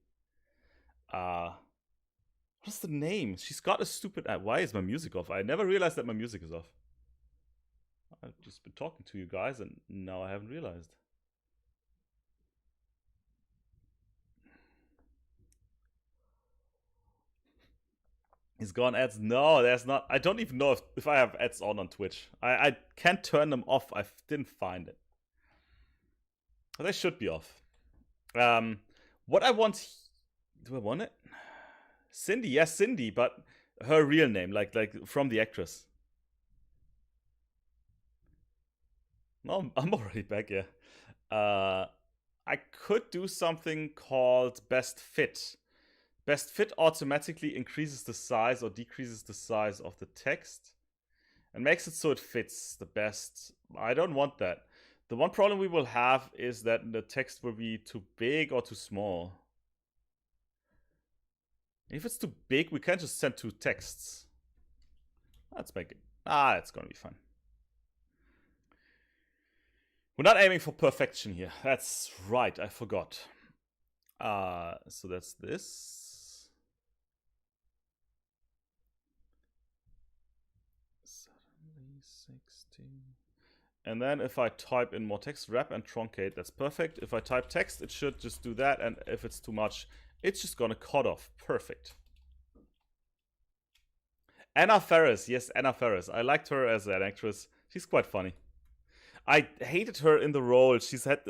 What's the name? She's got a stupid. Why is my music off? I never realized that my music is off. I've just been talking to you guys and now I haven't realized. He's gone ads. No, there's not. I don't even know if I have ads on Twitch. I can't turn them off. I didn't find it. They should be off. What I want. Do I want it? Cindy, yes, Cindy, but her real name, like from the actress. No, I'm already back here. I could do something called best fit. Best fit automatically increases the size or decreases the size of the text and makes it so it fits the best. I don't want that. The one problem we will have is that the text will be too big or too small. If it's too big, we can't just send two texts. Let's make it. It's gonna be fun. We're not aiming for perfection here. That's right, I forgot. So that's this. Suddenly 16. And then if I type in more text, wrap and truncate, that's perfect. If I type text, it should just do that. And if it's too much, it's just gonna cut off. Perfect. Anna Faris. Yes, Anna Faris. I liked her as an actress. She's quite funny. I hated her in the role. She's had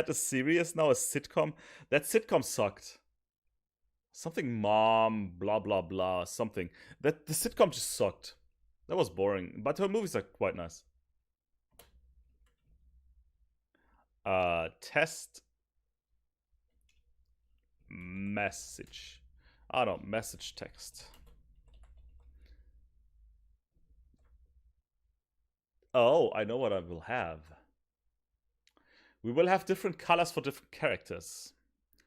a series now, a sitcom. That sitcom sucked. Something mom, blah blah blah, something. That the sitcom just sucked. That was boring. But her movies are quite nice. Test message. No, message text. Oh, I know what I will have. We will have different colors for different characters.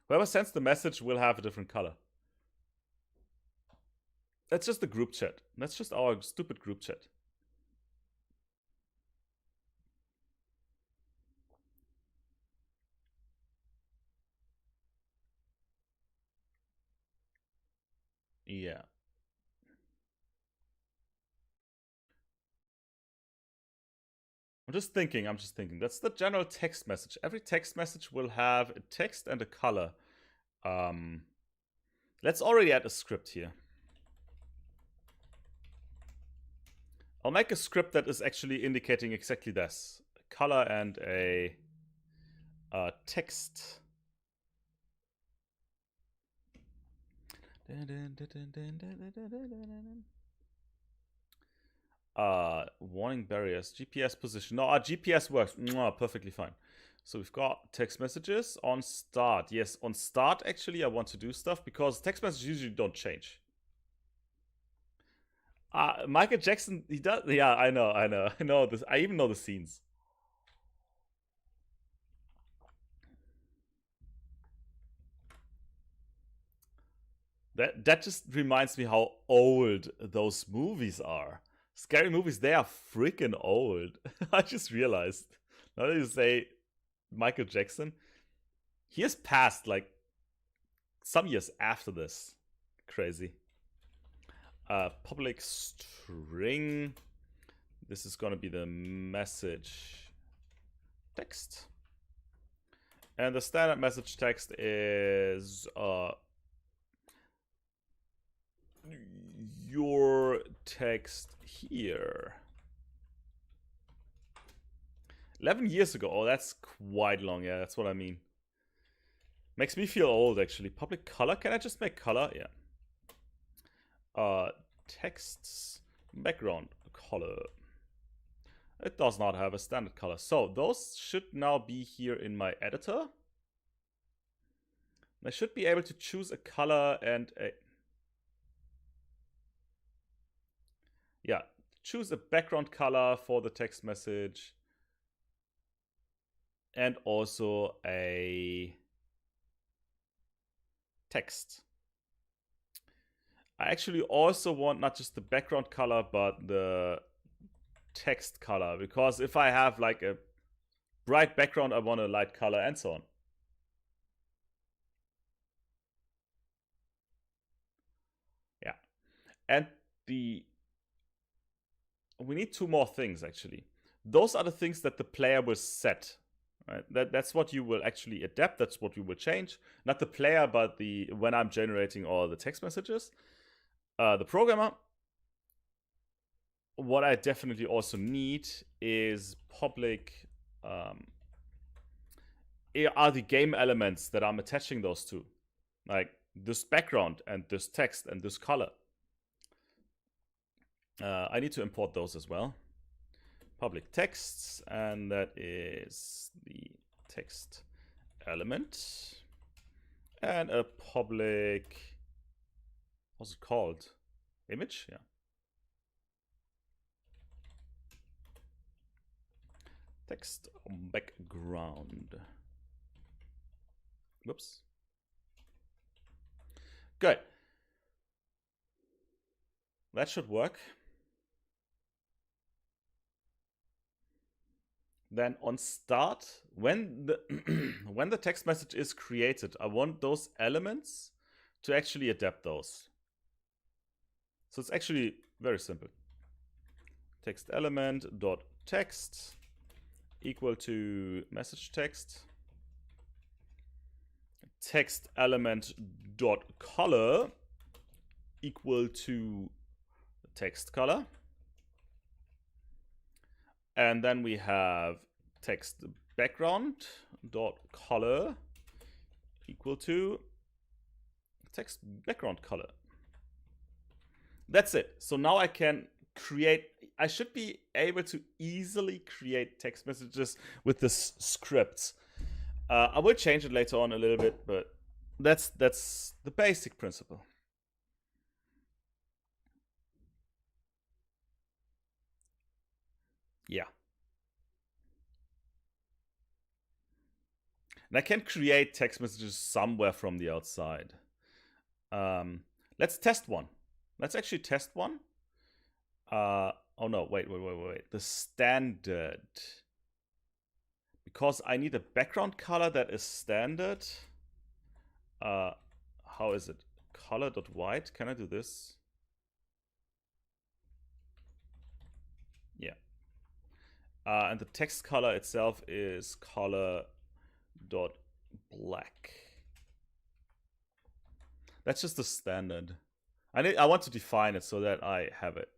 Whoever sends the message will have a different color. That's just the group chat. That's just our stupid group chat. Yeah. I'm just thinking. That's the general text message. Every text message will have a text and a color. Let's already add a script here. I'll make a script that is actually indicating exactly this. A color and a text. Warning barriers, GPS position. No, our GPS works. Mwah, perfectly fine. So we've got text messages on start. Yes, on start, actually, I want to do stuff because text messages usually don't change. Michael Jackson, he does. Yeah, I know. I know this. I even know the scenes. That just reminds me how old those movies are. Scary movies, they are freaking old. I just realized. Now that you say Michael Jackson, he has passed like some years after this. Crazy. Public string. This is going to be the message text. And the standard message text is your text here. 11 years ago. Oh, that's quite long. Yeah, that's what I mean. Makes me feel old, actually. Public color. Can I just make color? Yeah. Texts. Background color. It does not have a standard color. So those should now be here in my editor. I should be able to choose a color and a... Yeah, choose a background color for the text message. And also a text. I actually also want not just the background color, but the text color. Because if I have like a bright background, I want a light color and so on. Yeah. And we need two more things, actually. Those are the things that the player will set. Right? That's what you will actually adapt. That's what you will change. Not the player, but when I'm generating all the text messages. The programmer. What I definitely also need is public are the game elements that I'm attaching those to. Like this background and this text and this color. I need to import those as well. Public texts, and that is the text element. And a public, what's it called? Image? Yeah. Text background. Whoops. Good. That should work. Then on start, when the when the text message is created, I want those elements to actually adapt those. So it's actually very simple. Text element dot text equal to message text. Text element dot color equal to text color. And then we have text background dot color equal to text background color. That's it. So now I can create, I should be able to easily create text messages with this script. I will change it later on a little bit, but that's the basic principle. Yeah. And I can create text messages somewhere from the outside. Let's test one. Let's actually test one. Oh no, wait. The standard. Because I need a background color that is standard. How is it? Color.white. Can I do this? Yeah. And the text color itself is color.black. That's just the standard. I want to define it so that I have it.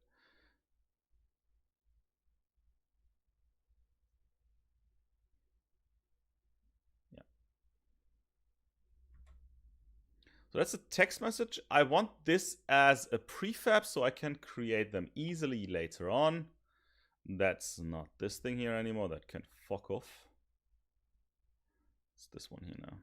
Yeah. So that's a text message. I want this as a prefab so I can create them easily later on. That's not this thing here anymore. That can fuck off. It's this one here now.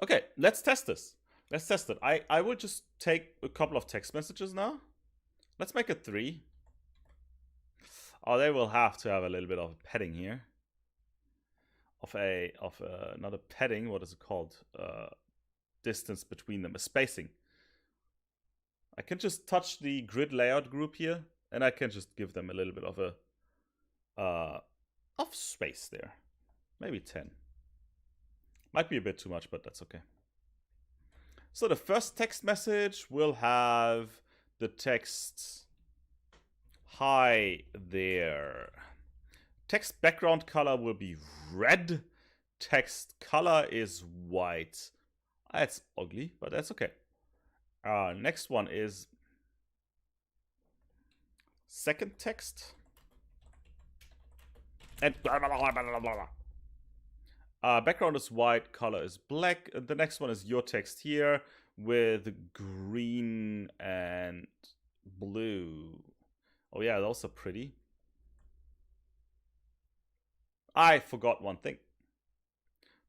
Okay, let's test this. Let's test it. I will just take a couple of text messages now. Let's make it 3. Oh, they will have to have a little bit of padding here. Not a padding, what is it called? Distance between them, a spacing. I can just touch the grid layout group here, and I can just give them a little bit of a of space there. Maybe 10. Might be a bit too much, but that's okay. So the first text message will have the text "Hi there." Text background color will be red. Text color is white. That's ugly, but that's okay. Next one is second text. And background is white, color is black. The next one is your text here with green and blue. Oh yeah, those are pretty. I forgot one thing.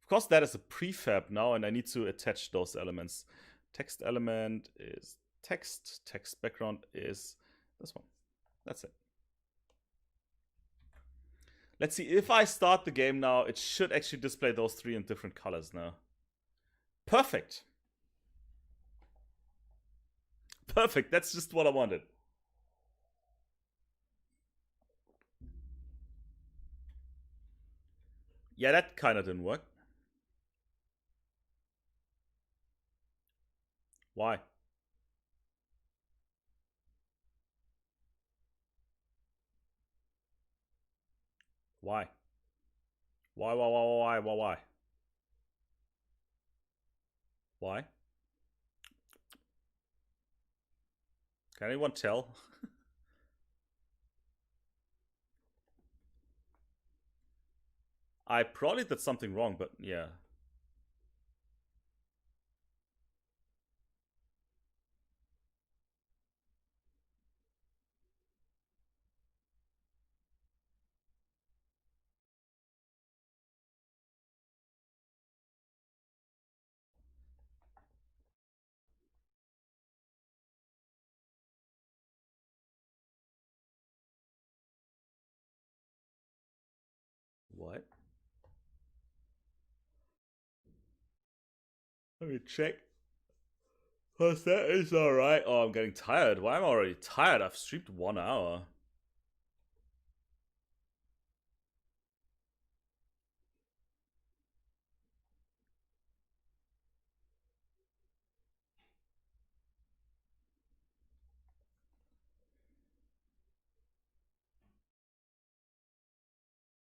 Of course, that is a prefab now, and I need to attach those elements. Text element is text. Text background is this one. That's it. Let's see, if I start the game now, it should actually display those 3 in different colors now. Perfect. Perfect, that's just what I wanted. Yeah, that kind of didn't work. Why? Why? Why? Why? Can anyone tell? I probably did something wrong, but yeah. What? Let me check. Cause that is alright. Oh, I'm getting tired. Why am I already tired? I've streamed 1 hour.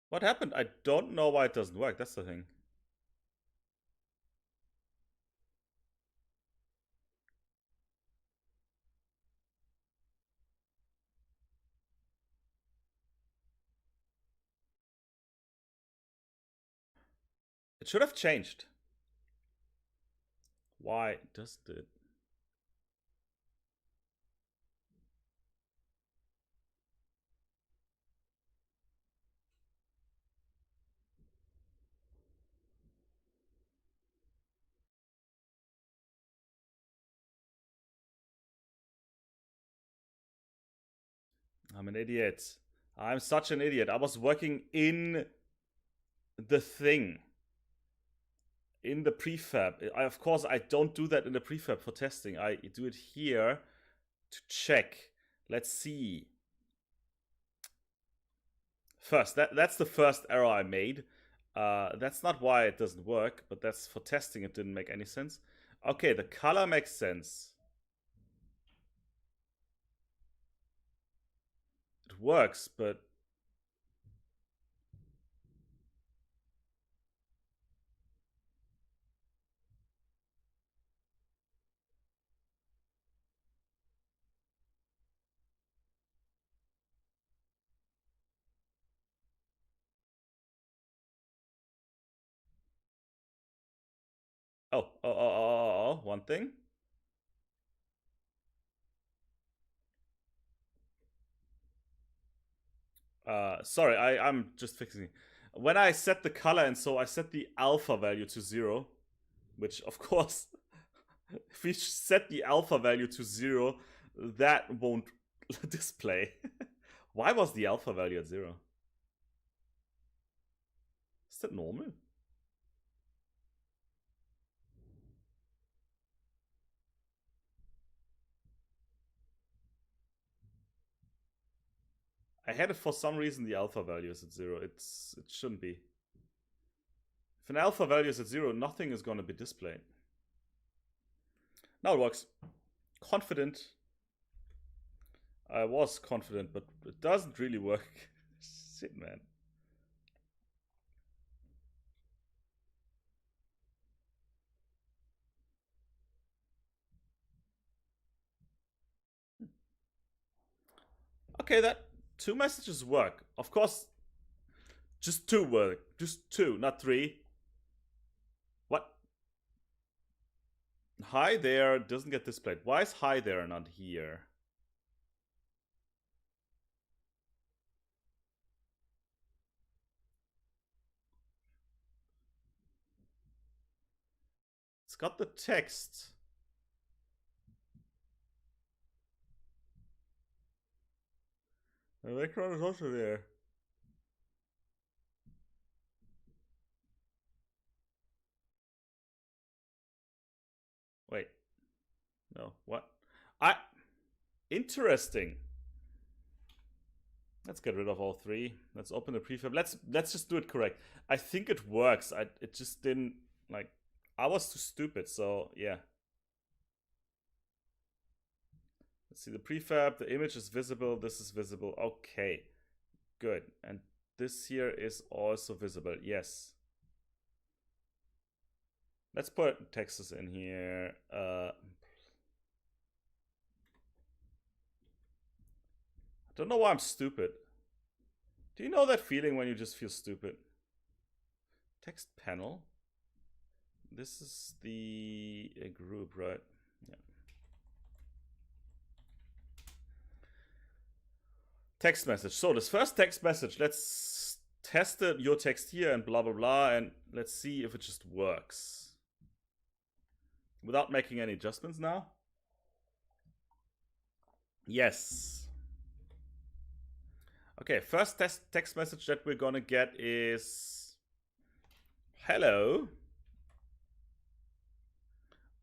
What happened? I don't know why it doesn't work. That's the thing. It should have changed. Why does it? I'm an idiot. I'm such an idiot. I was working in the thing. In the prefab. Of course, I don't do that in the prefab for testing. I do it here to check. Let's see. First, that's the first error I made. That's not why it doesn't work, but that's for testing. It didn't make any sense. Okay, the color makes sense. It works, but One thing. Sorry, I'm just fixing. When I set the color, and so I set the alpha value to 0, which of course, if we set the alpha value to 0, that won't display. Why was the alpha value at 0? Is that normal? I had it for some reason the alpha value is at 0. It shouldn't be. If an alpha value is at 0, nothing is going to be displayed. Now it works. Confident. I was confident, but it doesn't really work. Shit, man. Okay, that 2 messages work. Of course, just 2 work. Just 2, not 3. What? Hi there doesn't get displayed. Why is hi there not here? It's got the text. The background is also there. Wait. No, what? Interesting. Let's get rid of all 3. Let's open the prefab. Let's just do it correct. I think it works. It just didn't like. I was too stupid. So yeah. Let's see the prefab. The image is visible. This is visible. Okay, good. And this here is also visible. Yes. Let's put Texas in here. I don't know why I'm stupid. Do you know that feeling when you just feel stupid? Text panel. This is the group, right? Yeah. Text message. So this first text message, let's test it, your text here and blah blah blah, and let's see if it just works. Without making any adjustments now. Yes. Okay, first text message that we're gonna get is hello.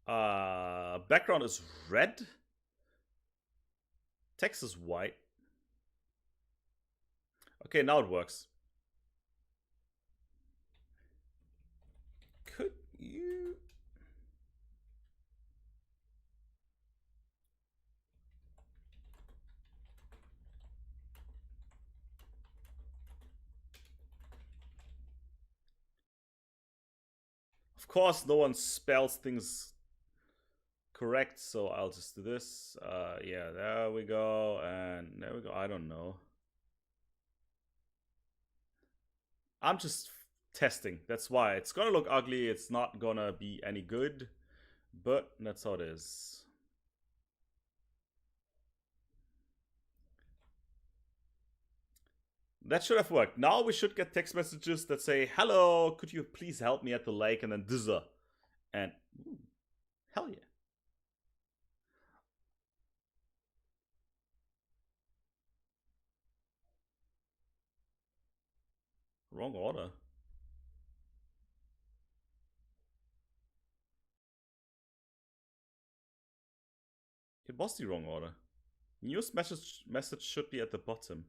Background is red. Text is white. Okay, now it works. Could you? Of course, no one spells things correct, so I'll just do this. Yeah, there we go, and there we go. I don't know. I'm just testing. That's why it's gonna look ugly. It's not gonna be any good, but that's how it is. That should have worked. Now we should get text messages that say, "Hello, could you please help me at the lake?" and then dizza, and ooh, hell yeah. Wrong order. It was the wrong order. News message should be at the bottom.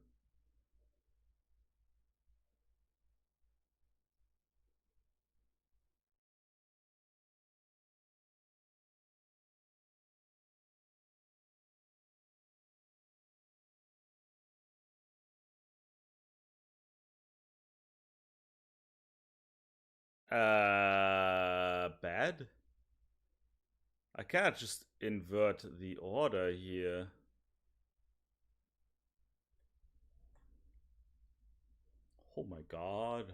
Bad? I cannot just invert the order here. Oh my god.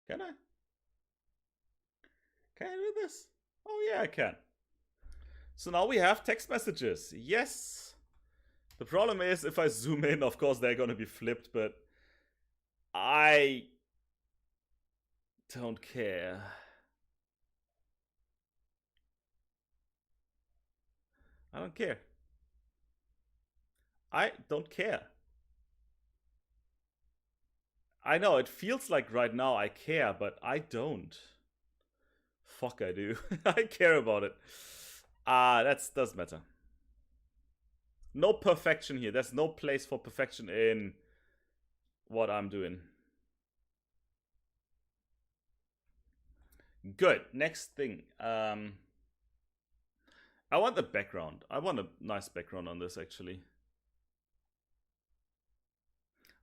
Can I? Can I do this? Oh yeah, I can. So now we have text messages. Yes. The problem is if I zoom in, of course they're gonna be flipped, but I don't care. I don't care. I don't care. I know, it feels like right now I care, but I don't. Fuck, I do. I care about it. That does matter. No perfection here. There's no place for perfection in what I'm doing. Good. Next thing. I want the background. I want a nice background on this, actually.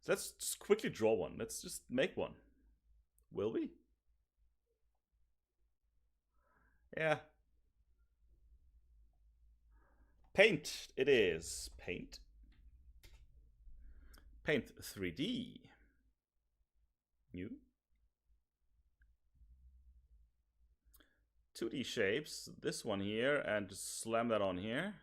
So let's just quickly draw one. Let's just make one. Will we? Yeah. Paint it is. Paint. Paint 3D. New. 2D shapes. This one here, and just slam that on here.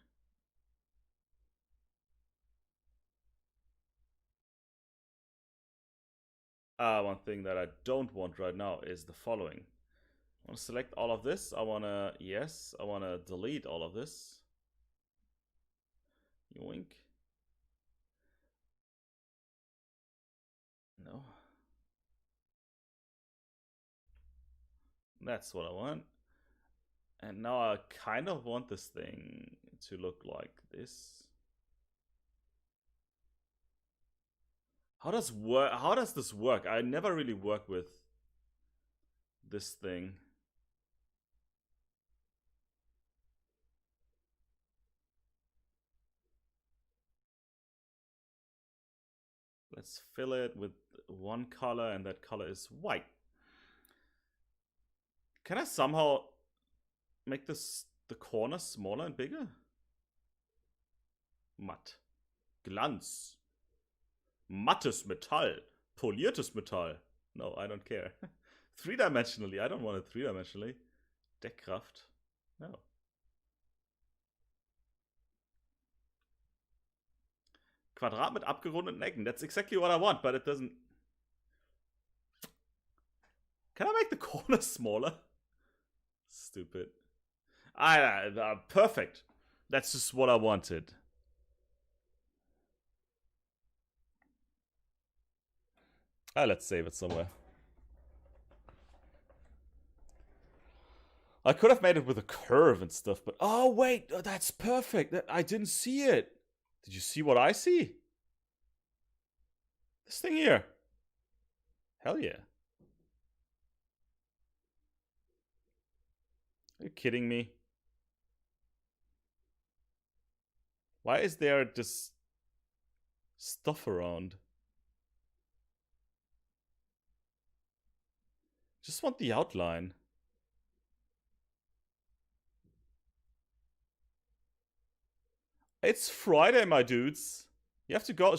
One thing that I don't want right now is the following. I want to select all of this. I want to, yes, I want to delete all of this. Yoink. No. That's what I want. And now I kind of want this thing to look like this. How does this work? I never really work with this thing. Let's fill it with one color, and that color is white. Can I somehow make the corner smaller and bigger? Matt. Glanz. Mattes Metall. Poliertes Metall. No, I don't care. Three-dimensionally. I don't want it three-dimensionally. Deckkraft. No. Quadrat mit abgerundeten Ecken. That's exactly what I want, but it doesn't... Can I make the corner smaller? Stupid. Perfect. That's just what I wanted. Let's save it somewhere. I could have made it with a curve and stuff, but... Oh, wait. That's perfect. I didn't see it. Did you see what I see? This thing here. Hell yeah. Are you kidding me? Why is there this stuff around? Just want the outline. It's Friday, my dudes. You have to go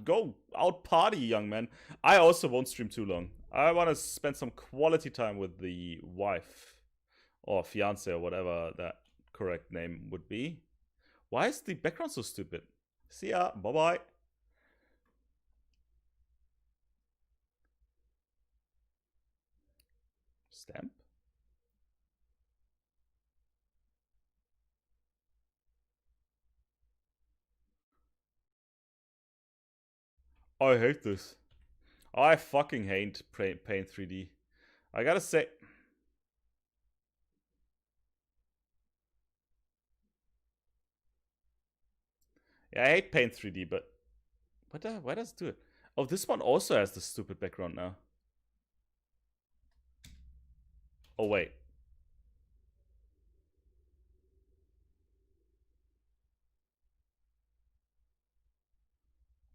go out party, young man. I also won't stream too long. I want to spend some quality time with the wife or fiance or whatever that correct name would be. Why is the background so stupid? See ya. Bye-bye. Stamp? I hate this. I fucking hate Paint 3D. I gotta say... Yeah, I hate Paint 3D, but... Why does it do it? Oh, this one also has the stupid background now. Oh, wait.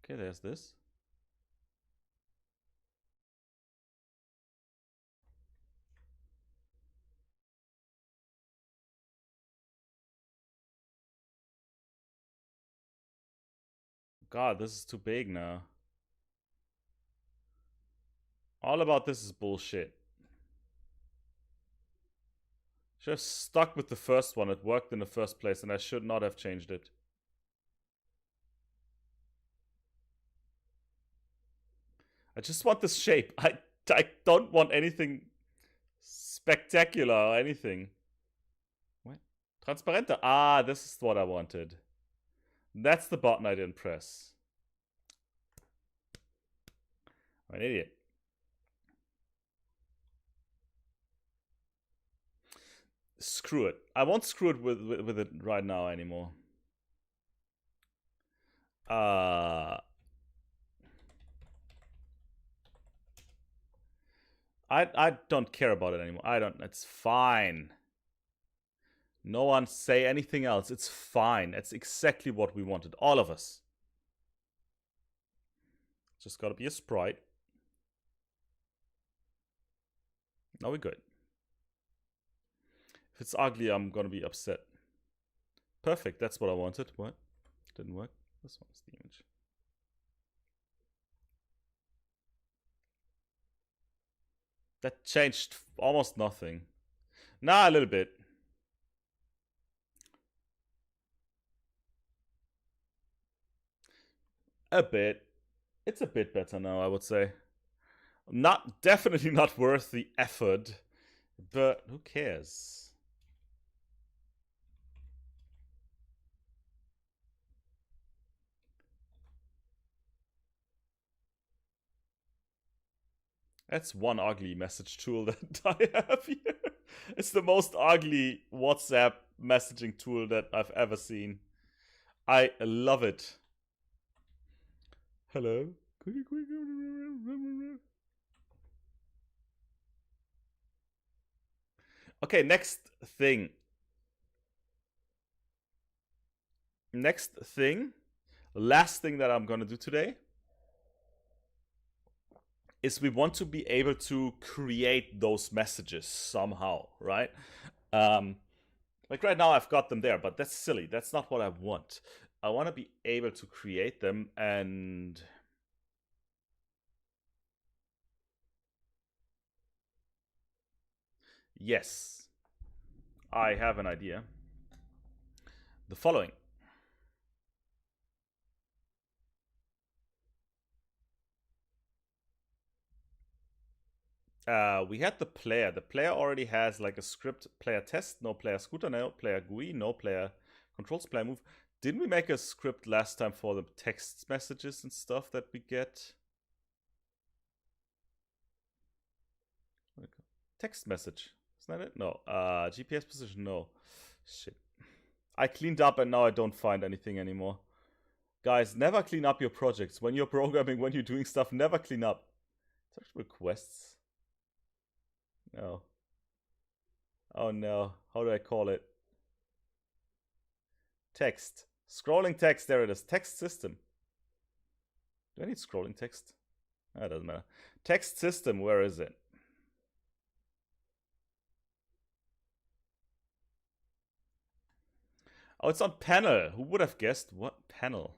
Okay, there's this. God, this is too big now. All about this is bullshit. Should have stuck with the first one. It worked in the first place, and I should not have changed it. I just want this shape. I don't want anything spectacular or anything. What? Transparente. Ah, this is what I wanted. That's the button I didn't press. I'm an idiot. Screw it. I won't screw it with it right now anymore. I don't care about it anymore. I don't. It's fine. No one say anything else. It's fine. It's exactly what we wanted. All of us. Just gotta be a sprite. Now we're good. If it's ugly, I'm gonna be upset. Perfect. That's what I wanted. What? Didn't work. This one's the image. That changed almost nothing. Nah, a little bit. A bit. It's a bit better now, I would say. Definitely not worth the effort, but who cares? That's one ugly message tool that I have here. It's the most ugly WhatsApp messaging tool that I've ever seen. I love it. Hello? Okay, next thing. Last thing that I'm gonna do today is we want to be able to create those messages somehow, right? Like right now I've got them there, but that's silly. That's not what I want. I want to be able to create them, and yes, I have an idea. The following. We had the player. The player already has like a script player test, no player scooter, no player GUI, no player controls, player move. Didn't we make a script last time for the text messages and stuff that we get? Text message. Isn't that it? No. GPS position, no. Shit. I cleaned up and now I don't find anything anymore. Guys, never clean up your projects. When you're programming, when you're doing stuff, never clean up. Search requests. No. Oh no. How do I call it? Text. Scrolling text. There it is. Text system. Do I need scrolling text? That doesn't matter. Text system. Where is it? Oh, it's on panel. Who would have guessed? What panel?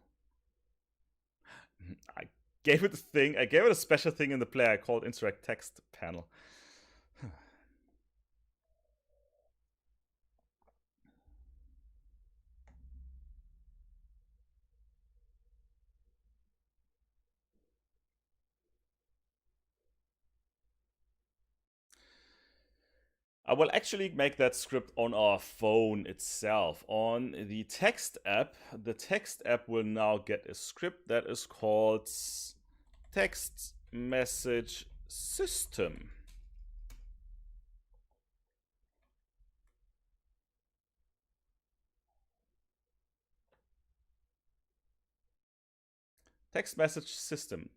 I gave it a thing. I gave it a special thing in the player I called interact text panel. I will actually make that script on our phone itself. On the text app, the text app will now get a script that is called text message system. Text message system.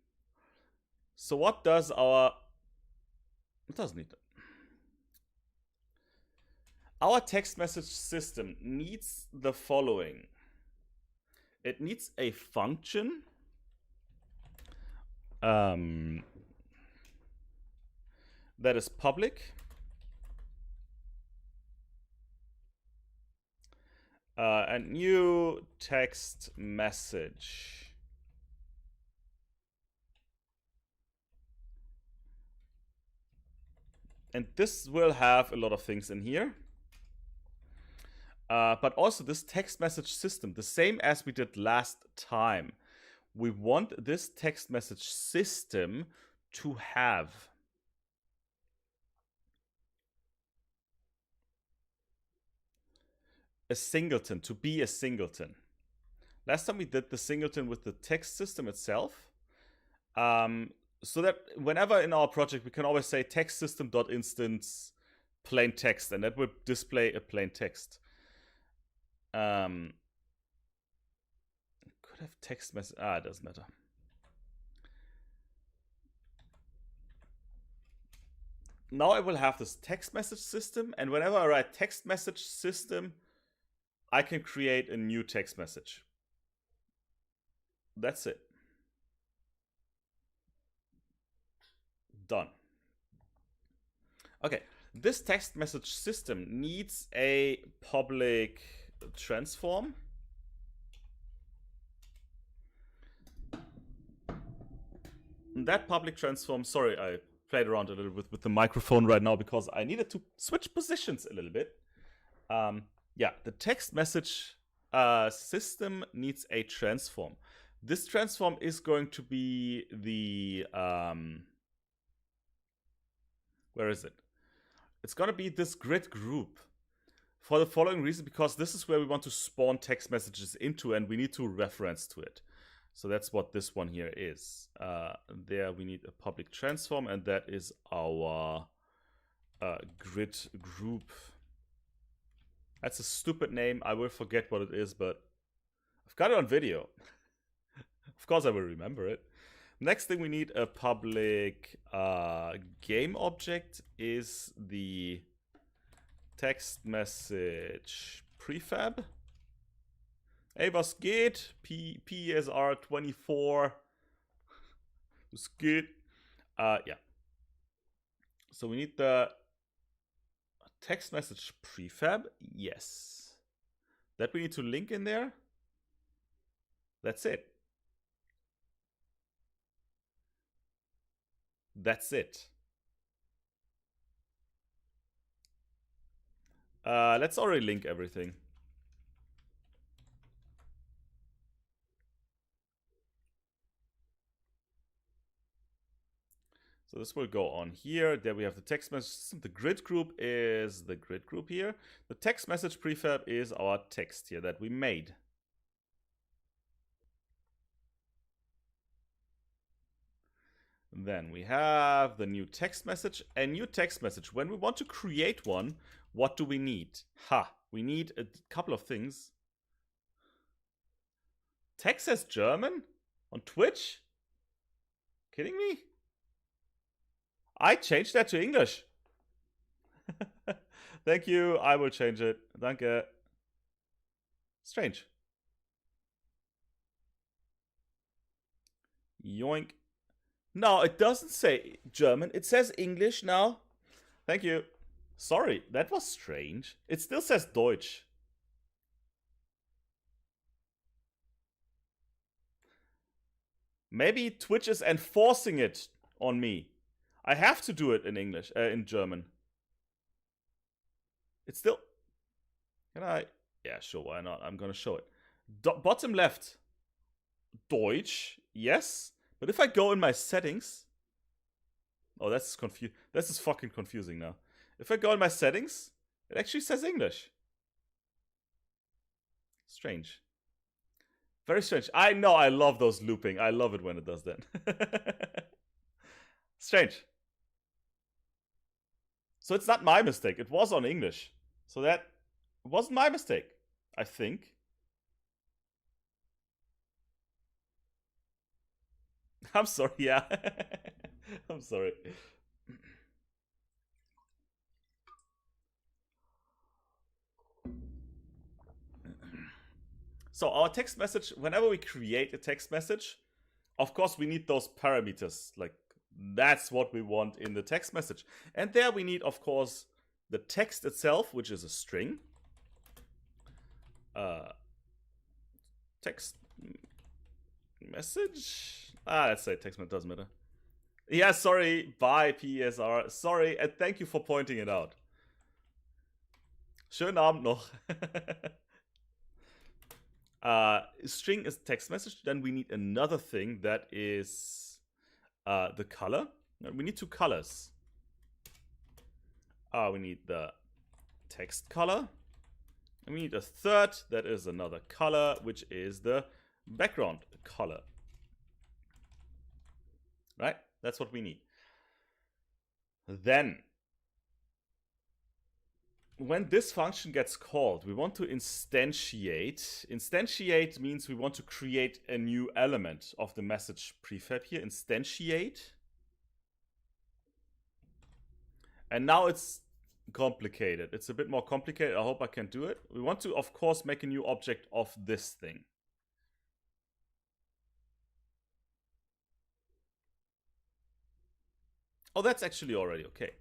So what does our... It doesn't need that. Our text message system needs the following. It needs a function that is public. A new text message. And this will have a lot of things in here. But also this text message system, the same as we did last time. We want this text message system to have a singleton, to be a singleton. Last time we did the singleton with the text system itself. So that whenever in our project we can always say text system.instance plain text, and that will display a plain text. Could have text message. It doesn't matter. Now I will have this text message system, and whenever I write text message system, I can create a new text message. That's it. Done. Okay, this text message system needs a public transform. And that public transform, sorry, I played around a little bit with the microphone right now because I needed to switch positions a little bit. Yeah, the text message system needs a transform. This transform is going to be the where is it? It's going to be this grid group for the following reason, because this is where we want to spawn text messages into, and we need to reference to it. So that's what this one here is. There we need a public transform, and that is our grid group. That's a stupid name. I will forget what it is, but I've got it on video. Of course I will remember it. Next thing we need a public game object is the text message prefab. Hey, was geht? PSR24. Was geht? Yeah. So we need the text message prefab. Yes. That we need to link in there. That's it. That's it. Let's already link everything. So this will go on here. There we have the text message system. The grid group is the grid group here. The text message prefab is our text here that we made. Then we have the new text message. A new text message. When we want to create one, what do we need? We need a couple of things. Text says German on Twitch? Kidding me? I changed that to English. Thank you. I will change it. Danke. Strange. Yoink. No, it doesn't say German. It says English now. Thank you. Sorry, that was strange. It still says Deutsch. Maybe Twitch is enforcing it on me. I have to do it in English, in German. It's still... Can I... Yeah, sure, why not? I'm gonna show it. Bottom left. Deutsch, yes. But if I go in my settings... Oh, that's confusing. This is fucking confusing now. If I go in my settings, it actually says English. Strange. Very strange. I know, I love those looping. I love it when it does that. Strange. So it's not my mistake. It was on English. So that wasn't my mistake, I think. I'm sorry, yeah. I'm sorry. So our text message, whenever we create a text message, of course we need those parameters. Like, that's what we want in the text message. And there we need, of course, the text itself, which is a string. Text message. Let's say text message, doesn't matter. Yeah, sorry. Bye, PSR. Sorry, and thank you for pointing it out. Schönen Abend noch. String is text message. Then we need another thing that is the color. We need two colors. We need the text color. And we need a third that is another color, which is the background color. Right? That's what we need. Then, when this function gets called, we want to instantiate. Instantiate means we want to create a new element of the message prefab here. Instantiate. And now it's complicated. It's a bit more complicated. I hope I can do it. We want to, of course, make a new object of this thing. Oh, that's actually already okay.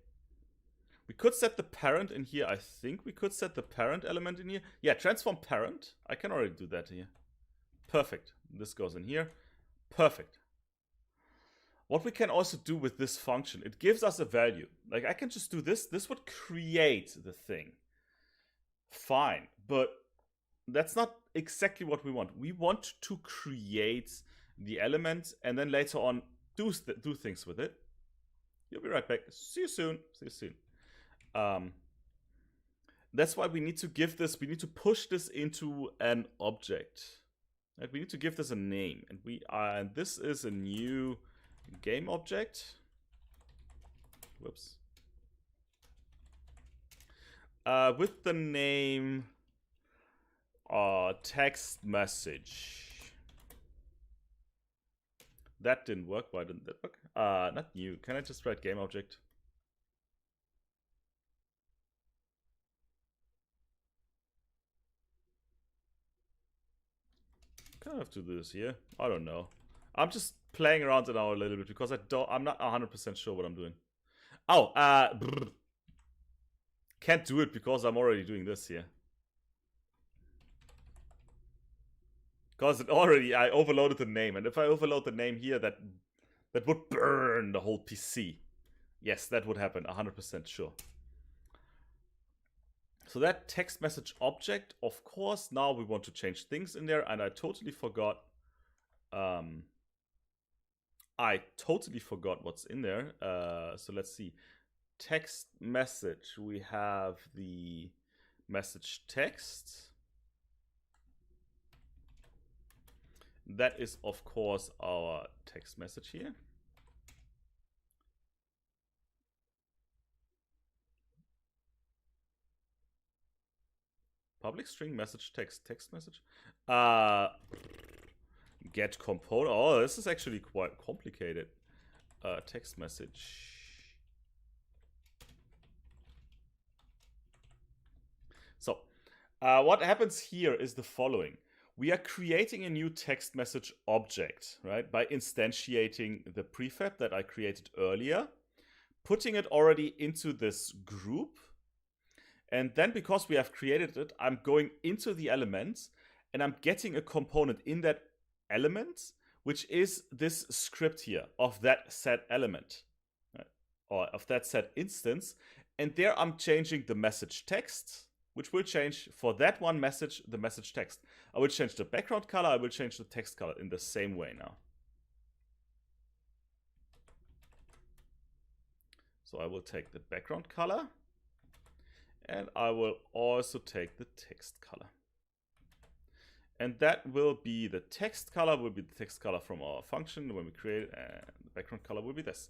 We could set the parent in here. I think we could set the parent element in here. Yeah, transform parent. I can already do that here. Perfect. This goes in here. Perfect. What we can also do with this function, it gives us a value. Like I can just do this. This would create the thing. Fine. But that's not exactly what we want. We want to create the element and then later on do things with it. You'll be right back. See you soon. See you soon. That's why we need to give this, we need to push this into an object. Right? We need to give this a name. And this is a new game object. Whoops. With the name text message. That didn't work. Why didn't that work? Not new. Can I just write game object? Kind of have to do this here. I don't know. I'm just playing around it now a little bit because I'm not 100% sure what I'm doing. Oh, can't do it because I'm already doing this here. Because I overloaded the name, and if I overload the name here, that would burn the whole PC. Yes, that would happen, 100% sure. So that text message object, of course, now we want to change things in there, and I totally forgot. What's in there. So let's see. Text message. We have the message text. That is, of course, our text message here. Public string message text message. Get component. Oh, this is actually quite complicated. Text message. So, what happens here is the following. We are creating a new text message object, right? By instantiating the prefab that I created earlier, putting it already into this group. And then because we have created it, I'm going into the elements and I'm getting a component in that element, which is this script here of that set element, right? Or of that set instance. And there I'm changing the message text, which will change for that one message, the message text. I will change the background color, I will change the text color in the same way now. So I will take the background color and I will also take the text color. And that will be the text color, will be the text color from our function when we create it, and the background color will be this.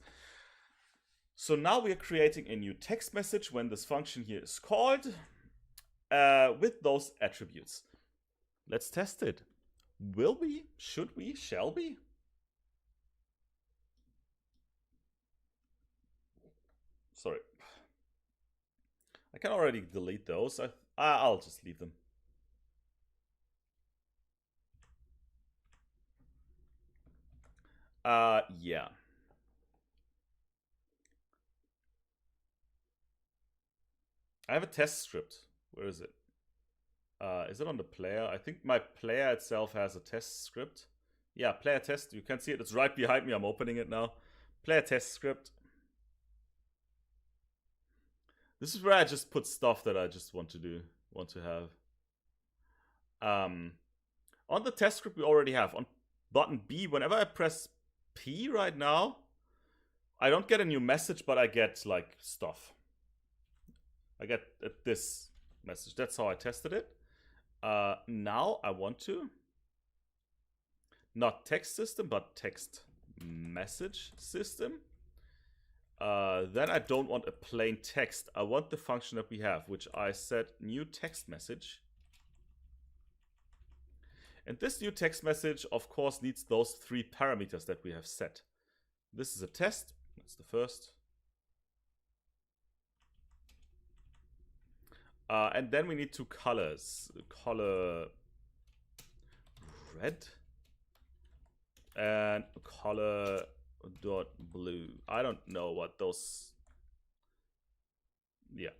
So now we are creating a new text message when this function here is called with those attributes. Let's test it. Will we? Should we? Shall we? Sorry. I can already delete those. I'll just leave them. Yeah. I have a test script. Where is it? Is it on the player? I think my player itself has a test script. Yeah, player test. You can see it. It's right behind me. I'm opening it now. Play a test script. This is where I just put stuff that I just want to have. On the test script we already have. On button B, whenever I press P right now, I don't get a new message, but I get like stuff. I get this message. That's how I tested it. Now I want to not text system, but text message system. Then I don't want a plain text. I want the function that we have, which I said new text message. And this new text message, of course, needs those 3 parameters that we have set. This is a test. That's the first. And then we need 2 colors. Color red and color dot blue. I don't know what those. Yeah.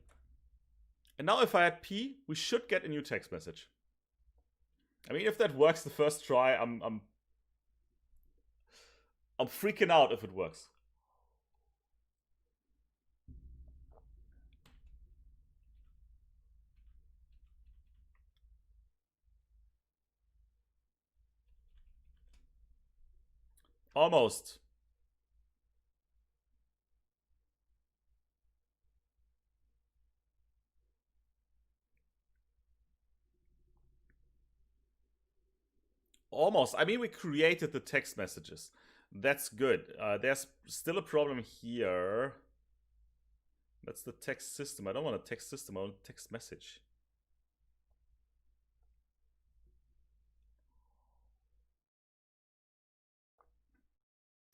And now if I add P, we should get a new text message. I mean, if that works the first try, I'm freaking out if it works. Almost. Almost. I mean, we created the text messages. That's good. There's still a problem here. That's the text system. I don't want a text system. I want a text message.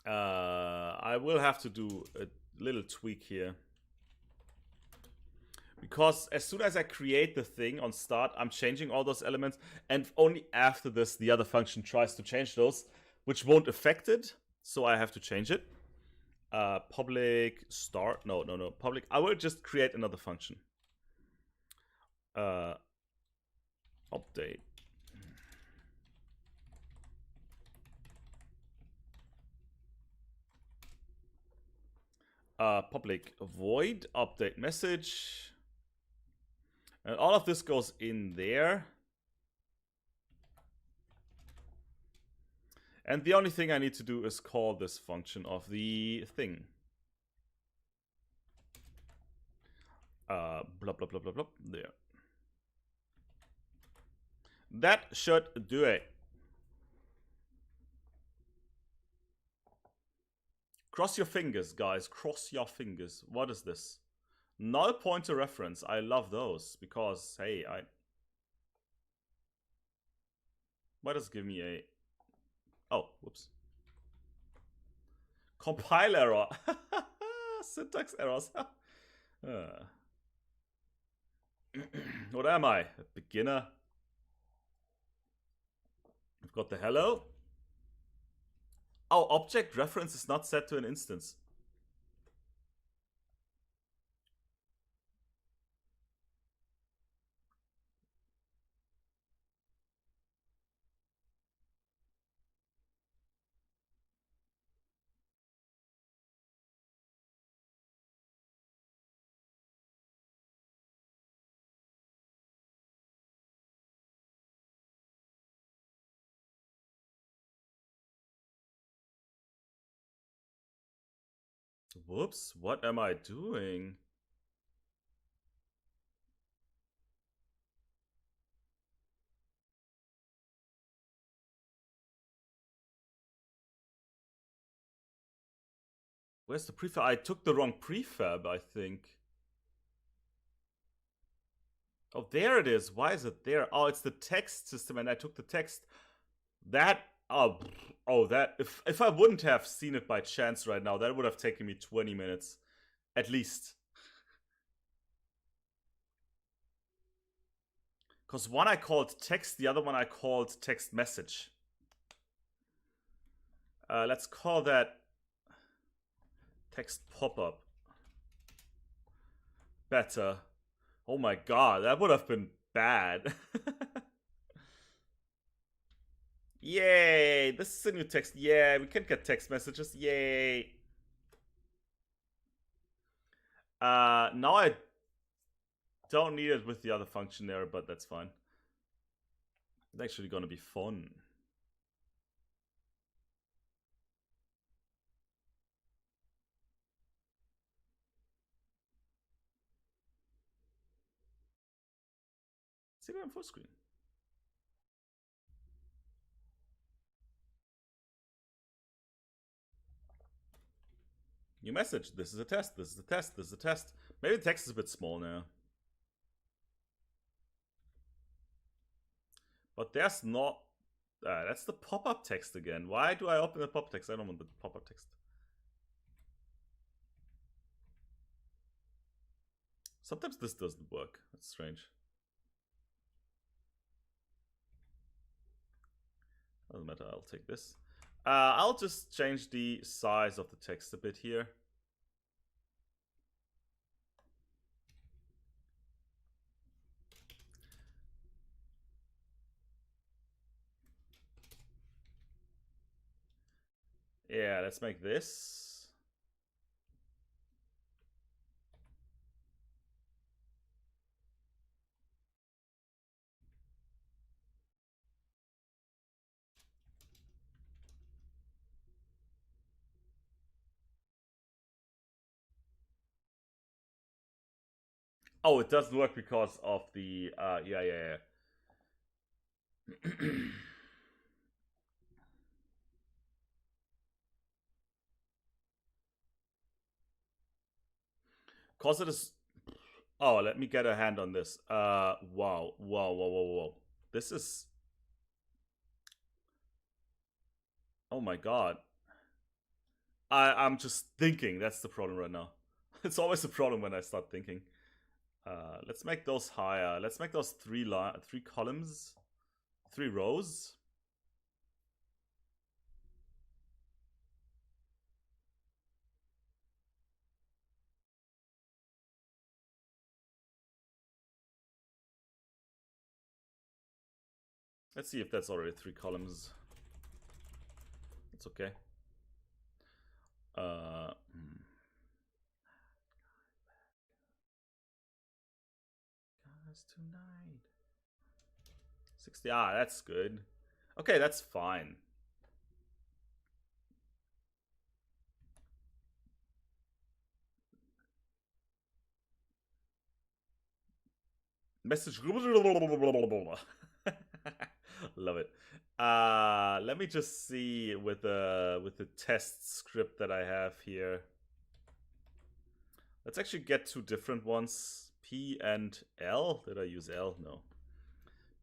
I will have to do a little tweak here. Because as soon as I create the thing on start, I'm changing all those elements, and only after this the other function tries to change those, which won't affect it, so I have to change it. Public start, no, public, I will just create another function. Update. Public void update message. And all of this goes in there. And the only thing I need to do is call this function of the thing. Blah, blah, blah, blah, blah. There. That should do it. Cross your fingers, guys. Cross your fingers. What is this? Null pointer reference. I love those because, hey, why does it give me a... Oh, whoops. Compile error. Syntax errors. What am I? A beginner? I've got the hello. Oh, object reference is not set to an instance. Whoops, what am I doing? Where's the prefab? I took the wrong prefab, I think. Oh, there it is. Why is it there? Oh, it's the text system, and I took the text. That, that. If I wouldn't have seen it by chance right now, that would have taken me 20 minutes. At least. Because one I called text, the other one I called text message. Let's call that text pop-up. Better. Oh my god, that would have been bad. Yay! This is a new text. Yeah, we can get text messages. Yay! Now I don't need it with the other function there, but that's fine. It's actually gonna be fun. See it on full screen. New message. This is a test. This is a test. This is a test. Maybe the text is a bit small now. But there's not... that's the pop-up text again. Why do I open the pop-up text? I don't want the pop-up text. Sometimes this doesn't work. That's strange. Doesn't matter, I'll take this. I'll just change the size of the text a bit here. Yeah, let's make this. Oh, it doesn't work because of the yeah. Cause it is... Oh, let me get a hand on this. Wow. This is... Oh my god. I'm just thinking. That's the problem right now. It's always a problem when I start thinking. Let's make those higher. Let's make those three columns, 3 rows. Let's see if that's already 3 columns. It's okay. Guys tonight. 60. Ah, that's good. Okay, that's fine. Message. Love it. Let me just see with the test script that I have here. Let's actually get 2 different ones. P and L. Did I use L? No.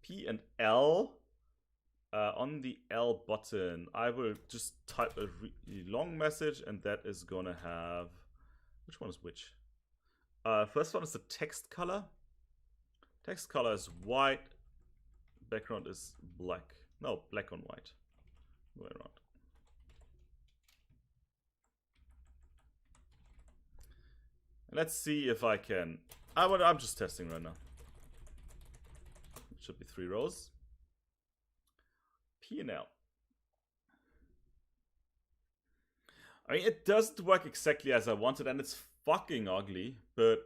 P and L. On the L button, I will just type a really long message, and that is gonna have... Which one is which? First one is the text color. Text color is white. Background is black. No, black on white. Go around. And let's see if I can... I'm just testing right now. It should be 3 rows. P and L. I mean, it doesn't work exactly as I wanted, and it's fucking ugly, but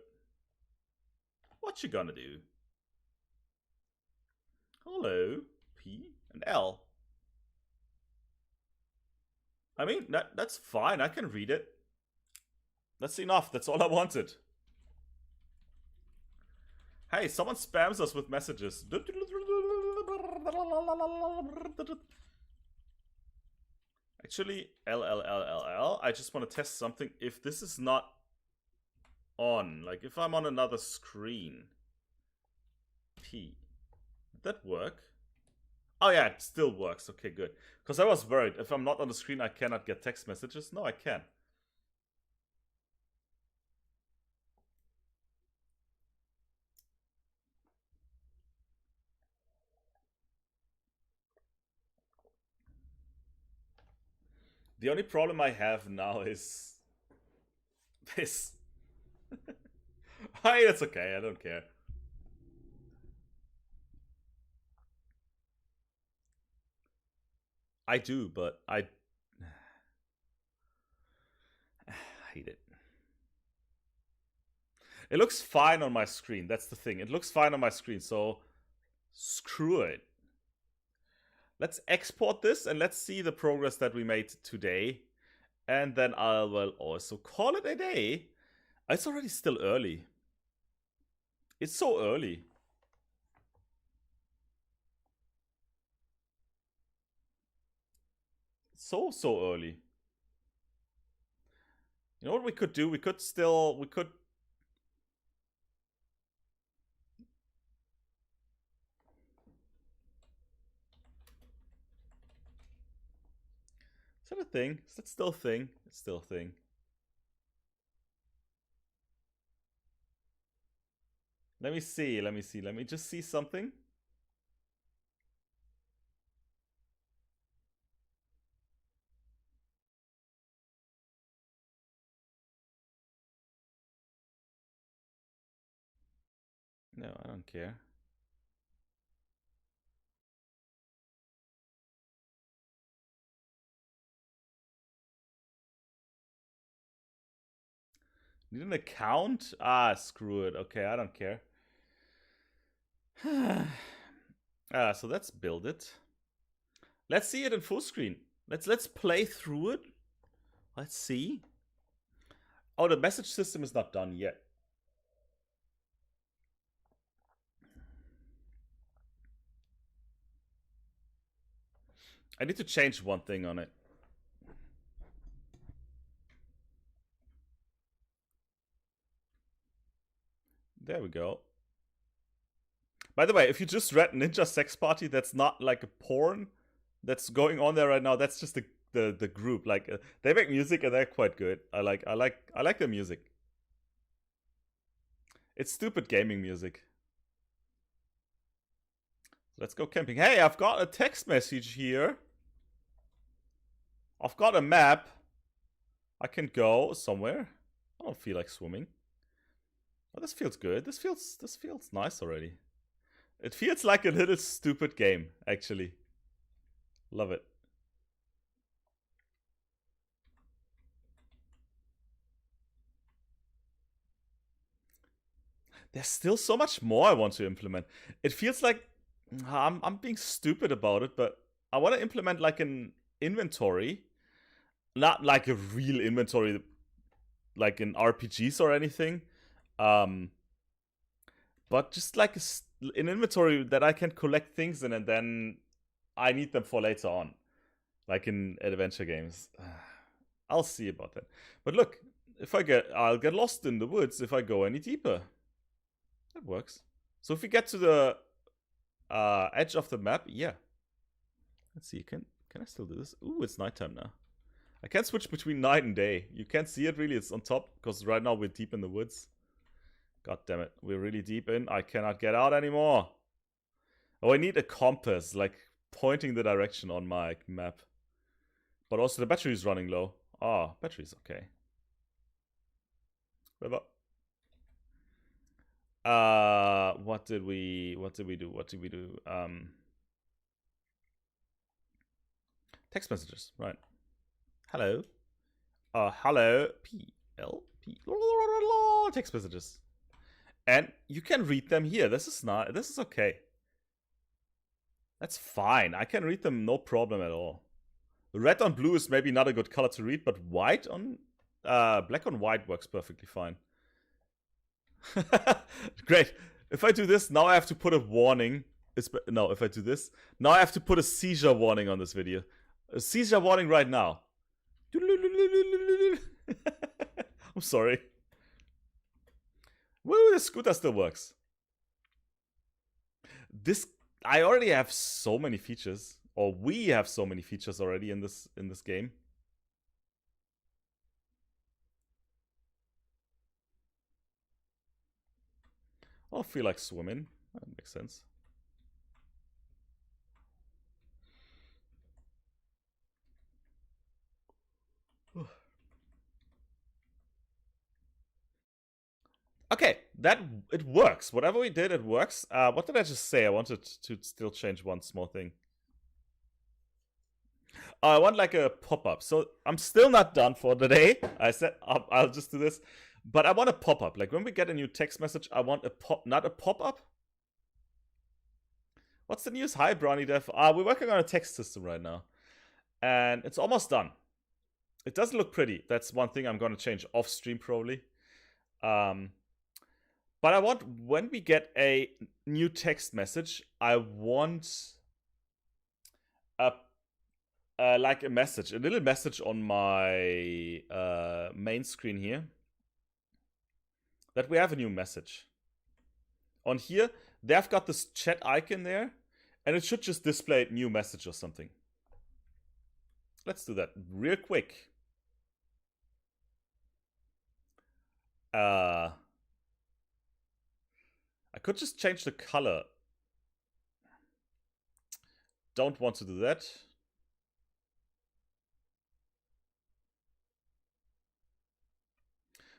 what you gonna do? Hello, P and L. I mean, that's fine. I can read it. That's enough. That's all I wanted. Hey, someone spams us with messages. Actually, LLLLL. I just want to test something. If this is not on, like if I'm on another screen. P. Did that work? Oh yeah, it still works. Okay, good. Because I was worried. If I'm not on the screen, I cannot get text messages. No, I can. The only problem I have now is this. Hey, that's okay. I don't care. I do, but I hate it. It looks fine on my screen. That's the thing. It looks fine on my screen, so screw it. Let's export this and let's see the progress that we made today. And then I will also call it a day. It's already still early. It's so early. So early. You know what we could do? We could. Is that a thing? Is that still a thing? It's still a thing. Let me see. Let me just see something. No, I don't care. Need an account? Ah, screw it. Okay, I don't care. So let's build it. Let's see it in full screen. Let's play through it. Let's see. Oh, the message system is not done yet. I need to change one thing on it. There we go. By the way, if you just read Ninja Sex Party, that's not like a porn that's going on there right now. That's just the group. Like they make music and they're quite good. I like their music. It's stupid gaming music. Let's go camping. Hey, I've got a text message here. I've got a map. I can go somewhere. I don't feel like swimming. Oh, this feels good. This feels nice already. It feels like a little stupid game, actually. Love it. There's still so much more I want to implement. It feels like I'm being stupid about it, but I want to implement like an inventory. Not like a real inventory like in RPGs or anything. But just like an inventory that I can collect things in and then I need them for later on. Like in adventure games. I'll see about that. But look, I'll get lost in the woods if I go any deeper. That works. So if we get to the edge of the map, yeah. Let's see, can I still do this? Ooh, it's nighttime now. I can't switch between night and day. You can't see it really, it's on top, because right now we're deep in the woods. God damn it, we're really deep in. I cannot get out anymore. Oh, I need a compass, like pointing the direction on my map. But also the battery is running low. Ah, battery's okay. Whatever. What did we do? Text messages, right. Hello. Hello. Text messages. And you can read them here. This is okay. That's fine. I can read them no problem at all. Red on blue is maybe not a good color to read, but white on black on white works perfectly fine. Great. If I do this, now I have to put a warning. No, if I do this, now I have to put a seizure warning on this video. A seizure warning right now. I'm sorry. Woo, the scooter still works. I already have so many features, or we have so many features already in this game. I don't feel like swimming. That makes sense. Okay, it works. Whatever we did, it works. What did I just say? I wanted to still change one small thing. I want like a pop-up. So I'm still not done for the day. I said I'll just do this. But I want a pop-up. Like when we get a new text message, I want a not a pop-up. What's the news? Hi, Brownie Dev. We're working on a text system right now. And it's almost done. It doesn't look pretty. That's one thing I'm going to change off stream probably. But I want, when we get a new text message, I want like a message, a little message on my main screen here, that we have a new message. On here, they've got this chat icon there, and it should just display new message or something. Let's do that real quick. I could just change the color. Don't want to do that.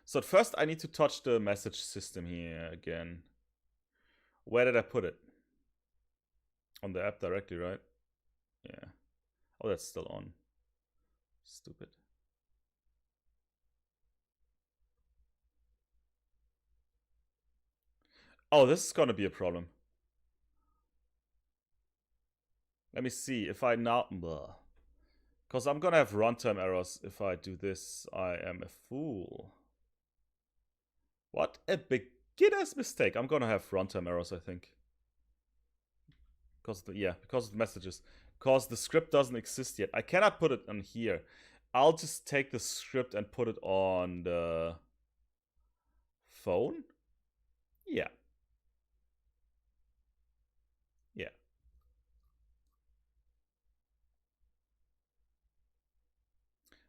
So at first I need to touch the message system here again. Where did I put it? On the app directly, right? Yeah. Oh, that's still on. Stupid. Oh, this is gonna be a problem. Let me see if I now... Because I'm gonna have runtime errors if I do this. I am a fool. What a beginner's mistake. I'm gonna have runtime errors, I think. Because of the messages. Because the script doesn't exist yet. I cannot put it on here. I'll just take the script and put it on the phone. Yeah. Yeah.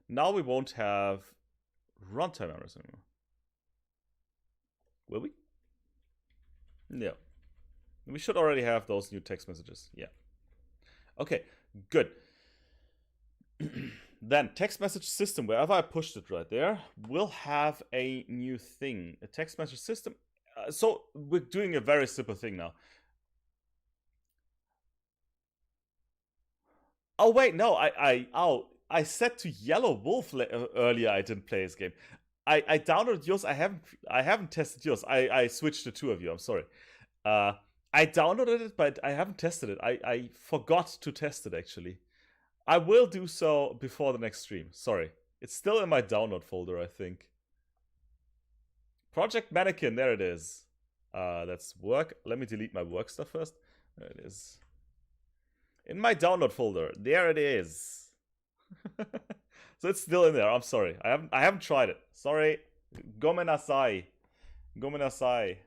Now we won't have runtime errors anymore. Will we? No. We should already have those new text messages. Yeah. Okay, good. Then, text message system, wherever I pushed it right there, will have a new thing. A text message system. So, we're doing a very simple thing now. Oh, wait, no, I said to Yellow Wolf earlier I didn't play this game. I downloaded yours. I haven't tested yours. I switched the two of you. I'm sorry. I downloaded it, but I haven't tested it. I forgot to test it, actually. I will do so before the next stream. Sorry. It's still in my download folder, I think. Project Mannequin, there it is. That's work. Let me delete my work stuff first. There it is. In my download folder. There it is. So it's still in there. I'm sorry. I haven't tried it. Sorry. Gomenasai. Gomenasai.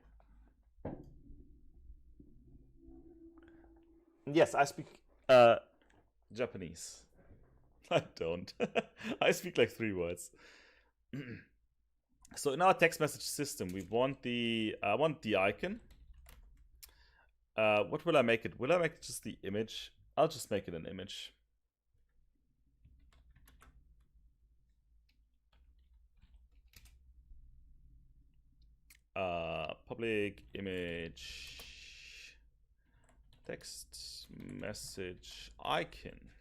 Yes, I speak Japanese. I don't. I speak like 3 words. So in our text message system, we want the icon. What will I make it? Will I make it just the image? I'll just make it an image. Public image text message icon.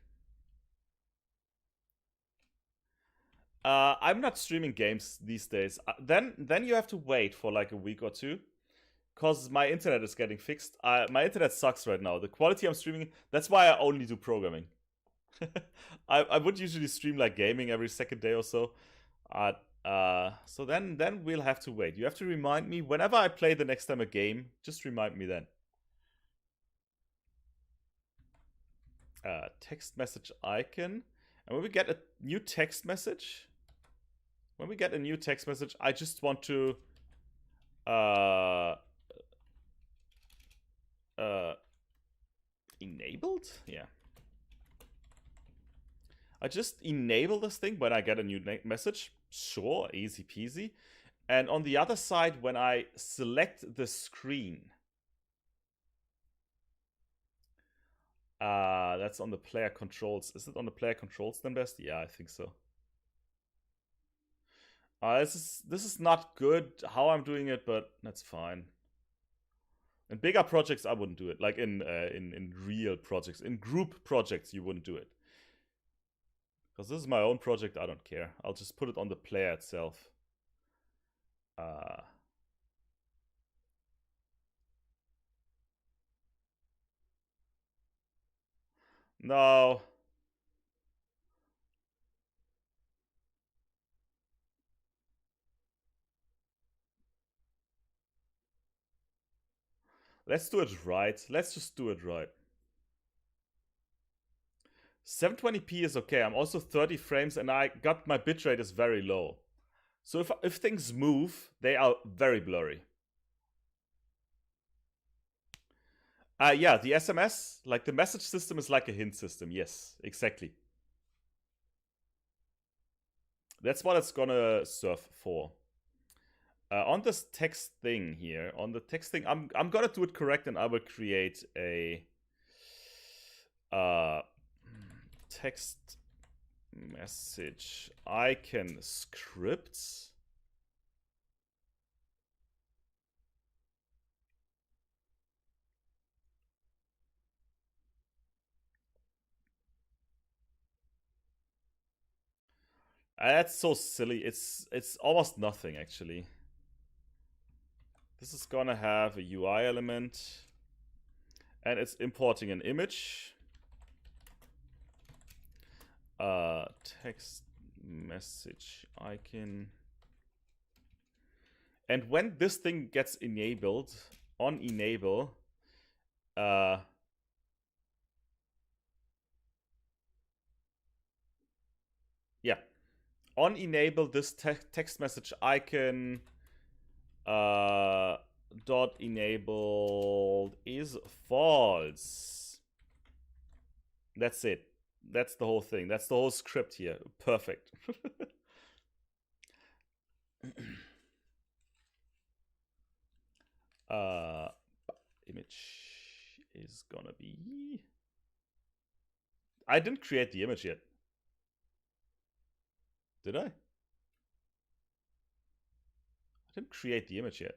I'm not streaming games these days. Then you have to wait for like a week or two, cause my internet is getting fixed. My internet sucks right now. The quality I'm streaming, that's why I only do programming. I would usually stream like gaming every second day or so. So then we'll have to wait. You have to remind me whenever I play the next time a game. Just remind me then. Text message icon. And when we get a new text message, I just want to enabled? Yeah. I just enable this thing when I get a new message. Sure, easy peasy. And on the other side, when I select the screen, that's on the player controls. Is it on the player controls then best? Yeah, I think so. This is not good how I'm doing it, but that's fine. In bigger projects, I wouldn't do it. Like in real projects, in group projects, you wouldn't do it. Because this is my own project, I don't care. I'll just put it on the player itself. Uh, no. Let's do it right. Let's just do it right. 720p is okay. I'm also 30 frames and I got my bitrate is very low. So if things move, they are very blurry. Yeah, the SMS, like the message system is like a hint system. Yes, exactly. That's what it's gonna serve for. On this text thing here, on the text thing, I'm gonna do it correct and I will create a text message icon scripts. That's so silly. It's almost nothing actually. This is gonna have a UI element and it's importing an image. Text message icon. And when this thing gets enabled, on enable, yeah, on enable this text message icon dot enabled is false. That's it. That's the whole thing. That's the whole script here. Perfect. Image is gonna be. I didn't create the image yet. Did I? I didn't create the image yet.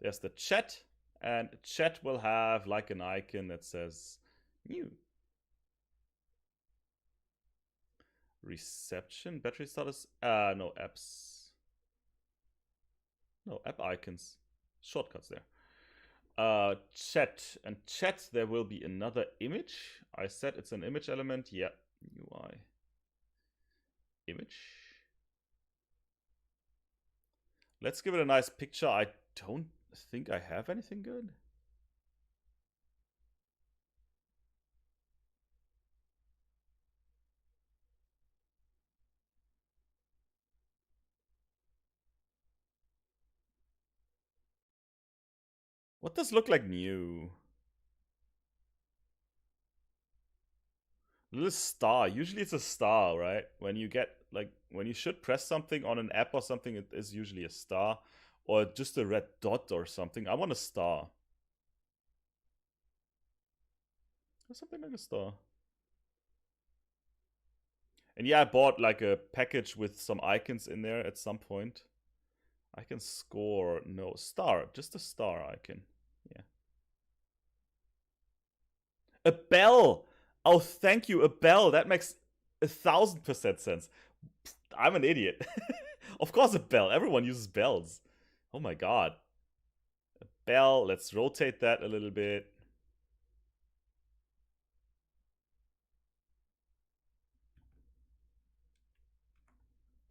There's the chat, and chat will have like an icon that says new. Reception, battery status, no, apps. No, app icons. Shortcuts there. Chat, and chat there will be another image. I said it's an image element, yeah, UI. Image. Let's give it a nice picture. I don't think I have anything good. What does look like new? Little star. Usually it's a star, right? When you get, like, when you should press something on an app or something, it is usually a star. Or just a red dot or something. I want a star. Or something like a star. And yeah, I bought like a package with some icons in there at some point. Icon score, no, star, just a star icon. Yeah. A bell! Oh, thank you, a bell. That makes 1000% sense. I'm an idiot. Of course, a bell. Everyone uses bells. Oh my god. A bell. Let's rotate that a little bit.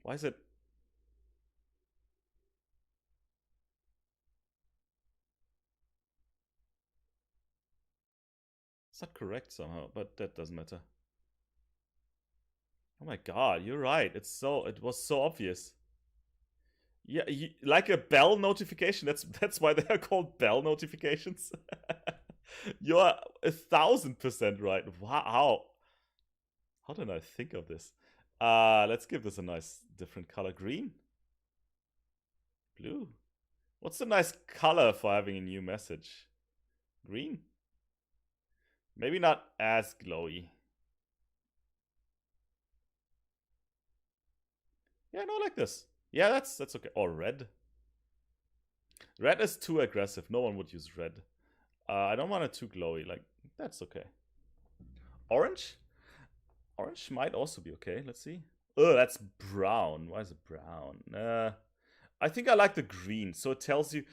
Why is it? It's not correct somehow, but that doesn't matter. Oh my god, you're right. It was so obvious. Yeah, like a bell notification. That's why they are called bell notifications. You're 1000% right. Wow. How did I think of this? Let's give this a nice different color. Green? Blue? What's a nice color for having a new message? Green? Maybe not as glowy. Yeah, no, like this. Yeah, that's okay. Or red. Red is too aggressive. No one would use red. I don't want it too glowy. Like, That's okay. Orange? Orange might also be okay. Let's see. Oh, that's brown. Why is it brown? I think I like the green, so it tells you.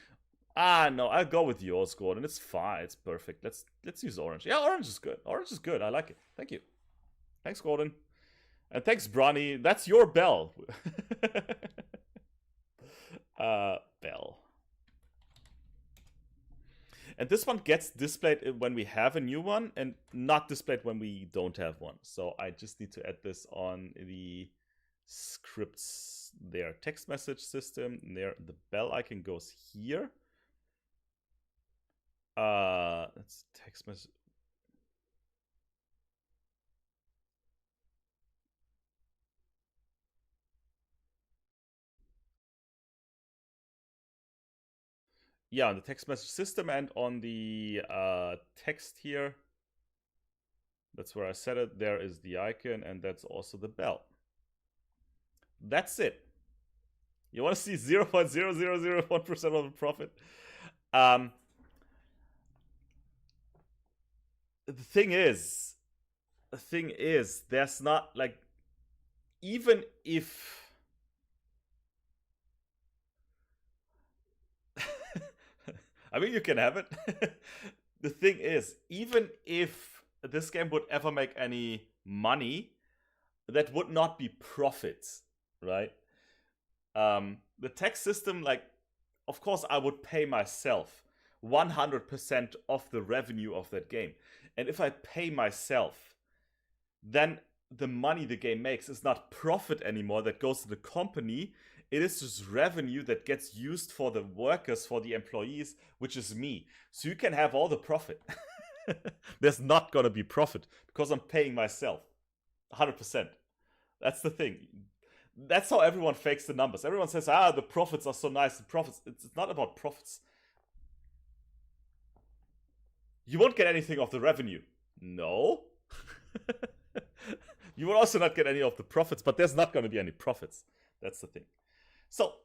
Ah, no, I'll go with yours, Gordon. It's fine. It's perfect. Let's use orange. Yeah, orange is good. Orange is good. I like it. Thank you. Thanks, Gordon. And thanks, Bronny. That's your bell. Bell. And this one gets displayed when we have a new one and not displayed when we don't have one. So I just need to add this on the scripts there. Text message system. There, the bell icon goes here. That's text message. Yeah, on the text message system and on the text here. That's where I set it. There is the icon, and that's also the bell. That's it. You want to see 0.0001% of the profit? The thing is, there's not like, even if I mean, you can have it. The thing is, even if this game would ever make any money, that would not be profits, right? The tax system, like, of course, I would pay myself 100% of the revenue of that game. And if I pay myself, then the money the game makes is not profit anymore that goes to the company. It is just revenue that gets used for the workers, for the employees, which is me. So you can have all the profit. There's not gonna be profit because I'm paying myself 100%. That's the thing. That's how everyone fakes the numbers. Everyone says, the profits are so nice. The profits. It's not about profits. You won't get anything of the revenue. No. You will also not get any of the profits, but there's not going to be any profits. That's the thing. So,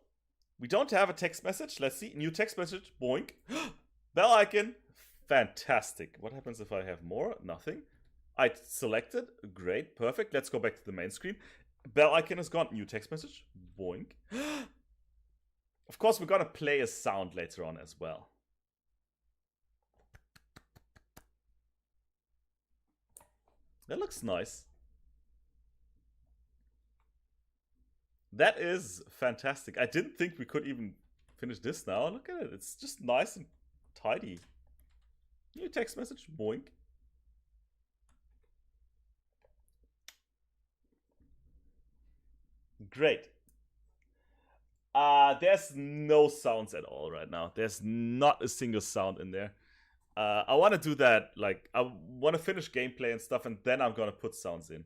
we don't have a text message. Let's see. New text message. Boink. Bell icon. Fantastic. What happens if I have more? Nothing. I selected. Great. Perfect. Let's go back to the main screen. Bell icon is gone. New text message. Boink. Of course, we're going to play a sound later on as well. That looks nice. That is fantastic. I didn't think we could even finish this now. Look at it. It's just nice and tidy. New text message. Boink. Great. There's no sounds at all right now. There's not a single sound in there. I want to do that. Like, I want to finish gameplay and stuff, and then I'm going to put sounds in.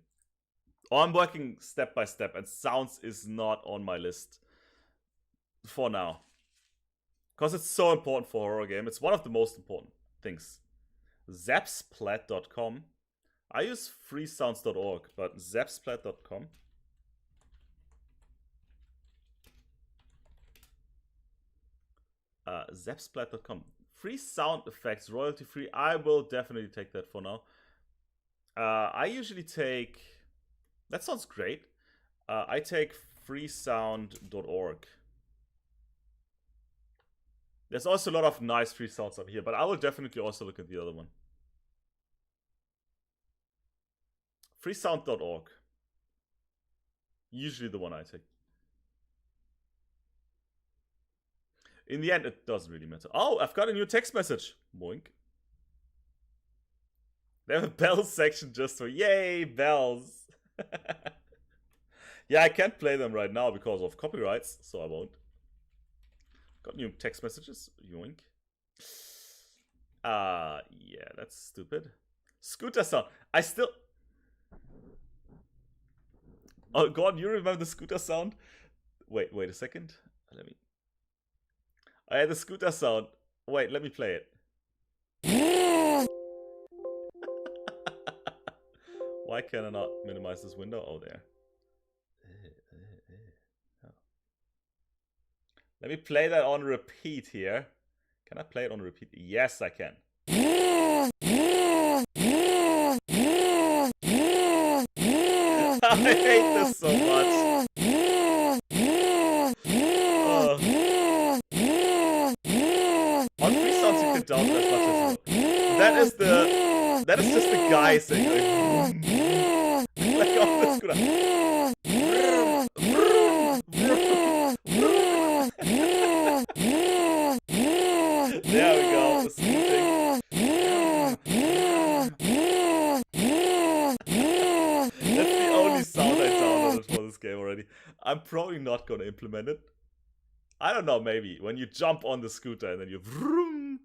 Or I'm working step by step, and sounds is not on my list for now. Because it's so important for a horror game. It's one of the most important things. Zapsplat.com. I use freesounds.org, but zapsplat.com. Zapsplat.com. Free sound effects, royalty free. I will definitely take that for now. I usually take... That sounds great. I take freesound.org. There's also a lot of nice free sounds up here, but I will definitely also look at the other one. Freesound.org. Usually the one I take. In the end, it doesn't really matter. Oh, I've got a new text message. Boink. They have a bells section just for... Yay, bells. Yeah, I can't play them right now because of copyrights, so I won't. Got new text messages. Yoink. Yeah, that's stupid. Scooter sound. I still... Oh, God, you remember the scooter sound? Wait a second. Let me... I had the scooter sound. Wait, let me play it. Why can I not minimize this window? Oh, there. Let me play that on repeat here. Can I play it on repeat? Yes, I can. I hate this so much. On free sounds you can download as much as you want. That is just the guy saying like on the scooter. There we go. The scooting. That's the only sound I downloaded for this game already. I'm probably not gonna implement it. I don't know, maybe. When you jump on the scooter and then you vroom.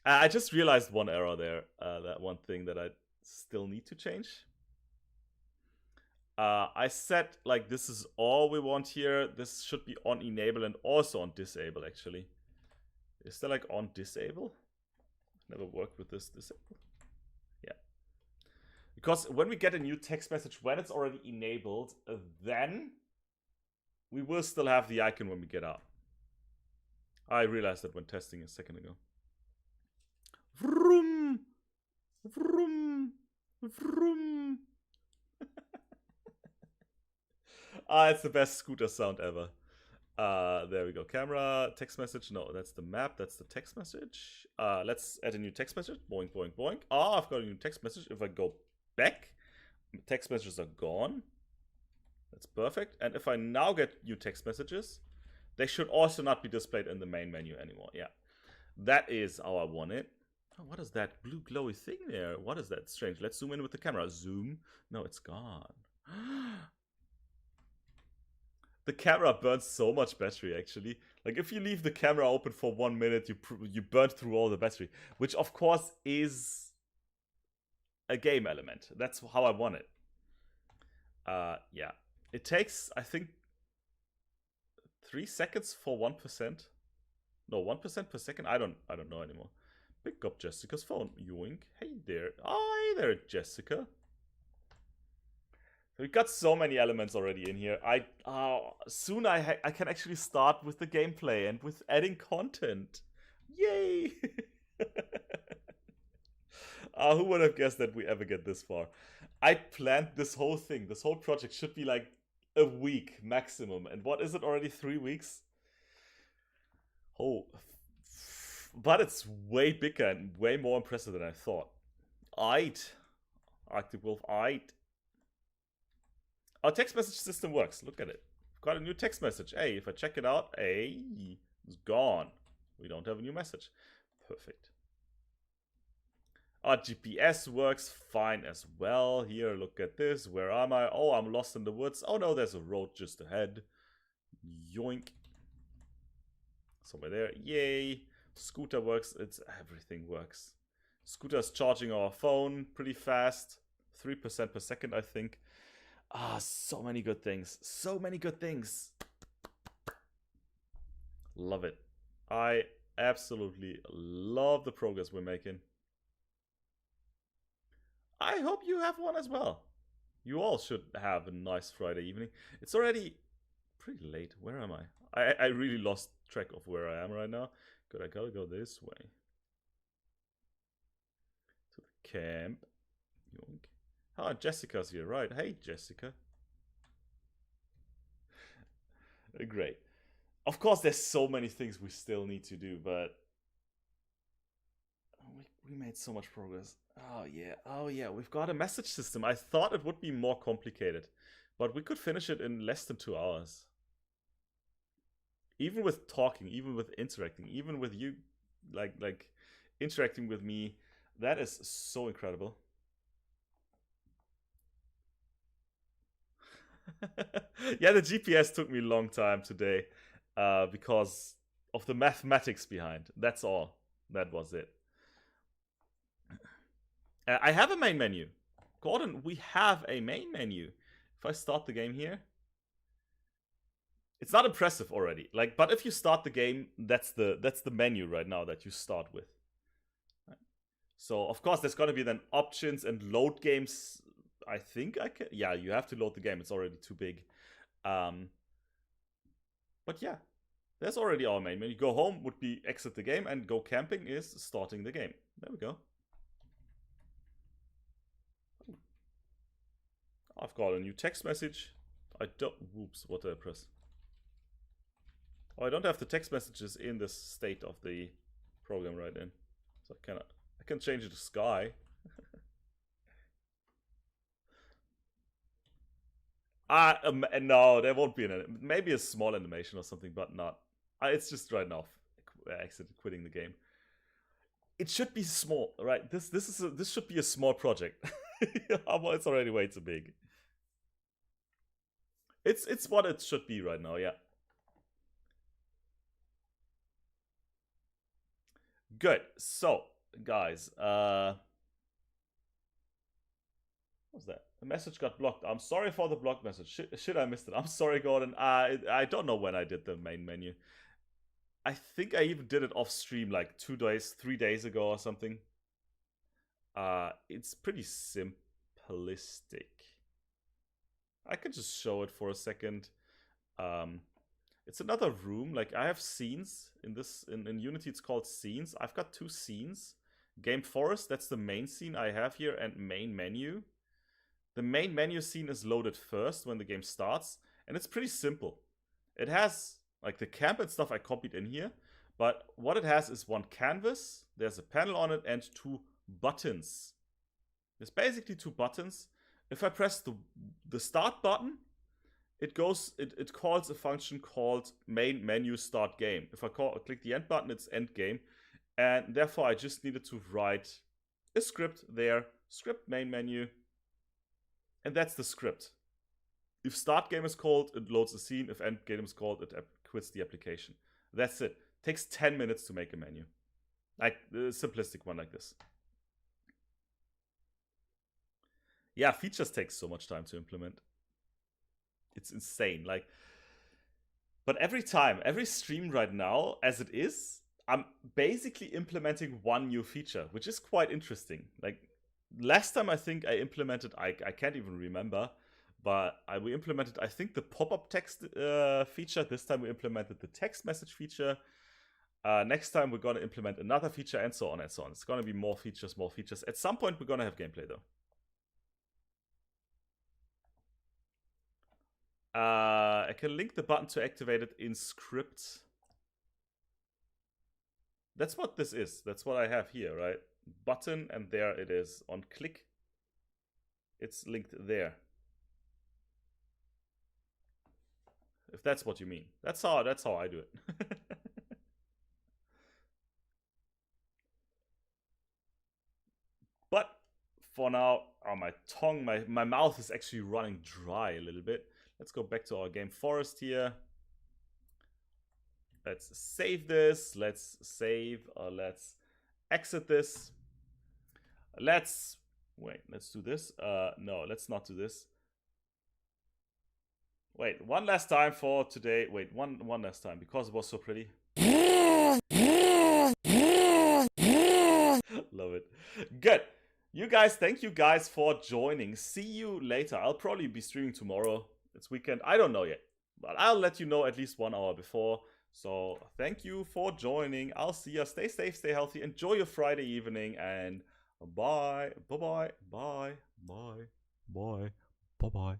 I just realized one error there. That one thing that I still need to change. I said, like, this is all we want here. This should be on enable and also on disable, actually. Is there, like, on disable? Never worked with this disable. Yeah. Because when we get a new text message, when it's already enabled, then we will still have the icon when we get out. I realized that when testing a second ago. Vroom! Vroom! Vroom! It's the best scooter sound ever. There we go. Camera, text message. No, that's the map. That's the text message. Let's add a new text message. Boink, boink, boink. I've got a new text message. If I go back, text messages are gone. That's perfect. And if I now get new text messages, they should also not be displayed in the main menu anymore. Yeah, that is how I want it. Oh, what is that blue glowy thing there? What is that? Strange. Let's zoom in with the camera. Zoom. No, it's gone. The camera burns so much battery, actually. Like, if you leave the camera open for 1 minute, you burn through all the battery. Which, of course, is a game element. That's how I want it. Yeah. It takes, I think, 3 seconds for 1%. No, 1% per second? I don't know anymore. Pick up Jessica's phone. Yoink. Hey there. Oh, hey there, Jessica. We've got so many elements already in here. Soon I can actually start with the gameplay and with adding content. Yay! Who would have guessed that we ever get this far? I planned this whole thing. This whole project should be like a week maximum. And what is it already? 3 weeks? Oh. But it's way bigger and way more impressive than I thought. Arctic Wolf, Our text message system works. Look at it. We've got a new text message. Hey, if I check it out, hey, it's gone. We don't have a new message. Perfect. Our GPS works fine as well. Here, look at this. Where am I? Oh, I'm lost in the woods. Oh no, there's a road just ahead. Yoink. Somewhere there. Yay. Scooter works. Everything works. Scooter's charging our phone pretty fast. 3% per second, I think. So many good things. So many good things. Love it. I absolutely love the progress we're making. I hope you have one as well. You all should have a nice Friday evening. It's already pretty late. Where am I? I really lost track of where I am right now. Good, I gotta go this way. To the camp. Yoink. Ah, Jessica's here, right? Hey, Jessica. Great. Of course, there's so many things we still need to do, but we made so much progress. Oh yeah, we've got a message system. I thought it would be more complicated, but we could finish it in less than 2 hours. Even with talking, even with interacting, even with you, like interacting with me, that is so incredible. Yeah, the GPS took me a long time today because of the mathematics behind. That's all. That was it. I have a main menu. Gordon, we have a main menu. If I start the game here, it's not impressive already. Like, but if you start the game, that's the menu right now that you start with. Right. So of course there's gonna be then options and load games. I think I can. Yeah, you have to load the game. It's already too big. But yeah, there's already our main menu. Go home would be exit the game, and go camping is starting the game. There we go. I've got a new text message. I don't. Whoops! What did I press? Oh, I don't have the text messages in this state of the program right in, so I can change it to sky. No, there won't be maybe a small animation or something, but not. It's just right now. I accidentally quitting the game. It should be small, right? This should be a small project. It's already way too big. It's what it should be right now, yeah. Good. So, guys, what's that? The message got blocked. I'm sorry for the blocked message. Shit, I missed it. I'm sorry, Gordon. I don't know when I did the main menu. I think I even did it off stream like 2 days, 3 days ago or something. It's pretty simplistic. I can just show it for a second. It's another room. Like I have scenes in this in Unity. It's called scenes. I've got 2 scenes. Game Forest, that's the main scene I have here, and main menu. The main menu scene is loaded first when the game starts, and it's pretty simple. It has like the camp and stuff I copied in here, but what it has is 1 canvas. There's a panel on it and 2 buttons. There's basically 2 buttons. If I press the start button, it calls a function called main menu start game. If I click the end button, it's end game. And therefore I just needed to write a script there, script main menu, and that's the script. If start game is called, it loads the scene. If end game is called, it quits the application. That's it. Takes 10 minutes to make a menu. Like the simplistic one like this. Yeah, features take so much time to implement. It's insane. Like, but every stream right now, as it is, I'm basically implementing 1 new feature, which is quite interesting. Like last time I think I implemented, I can't even remember, but we implemented, I think, the pop-up text feature. This time we implemented the text message feature. Next time we're going to implement another feature, and so on and so on. It's going to be more features, more features. At some point we're going to have gameplay though. I can link the button to activate it in script. That's what this is. That's what I have here, right? Button, and there it is. On click, it's linked there. If that's what you mean. That's how I do it. But for now, my tongue, my mouth is actually running dry a little bit. Let's go back to our game Forest here. Let's save this. Let's save. Let's exit this. Let's do this. No, let's not do this. Wait, one last time for today. Wait, one last time because it was so pretty. Love it. Good. You guys, thank you guys for joining. See you later. I'll probably be streaming tomorrow. It's weekend. I don't know yet, but I'll let you know at least 1 hour before. So thank you for joining. I'll see you. Stay safe, stay healthy. Enjoy your Friday evening, and bye. Bye-bye. Bye. Bye. Bye. Bye-bye.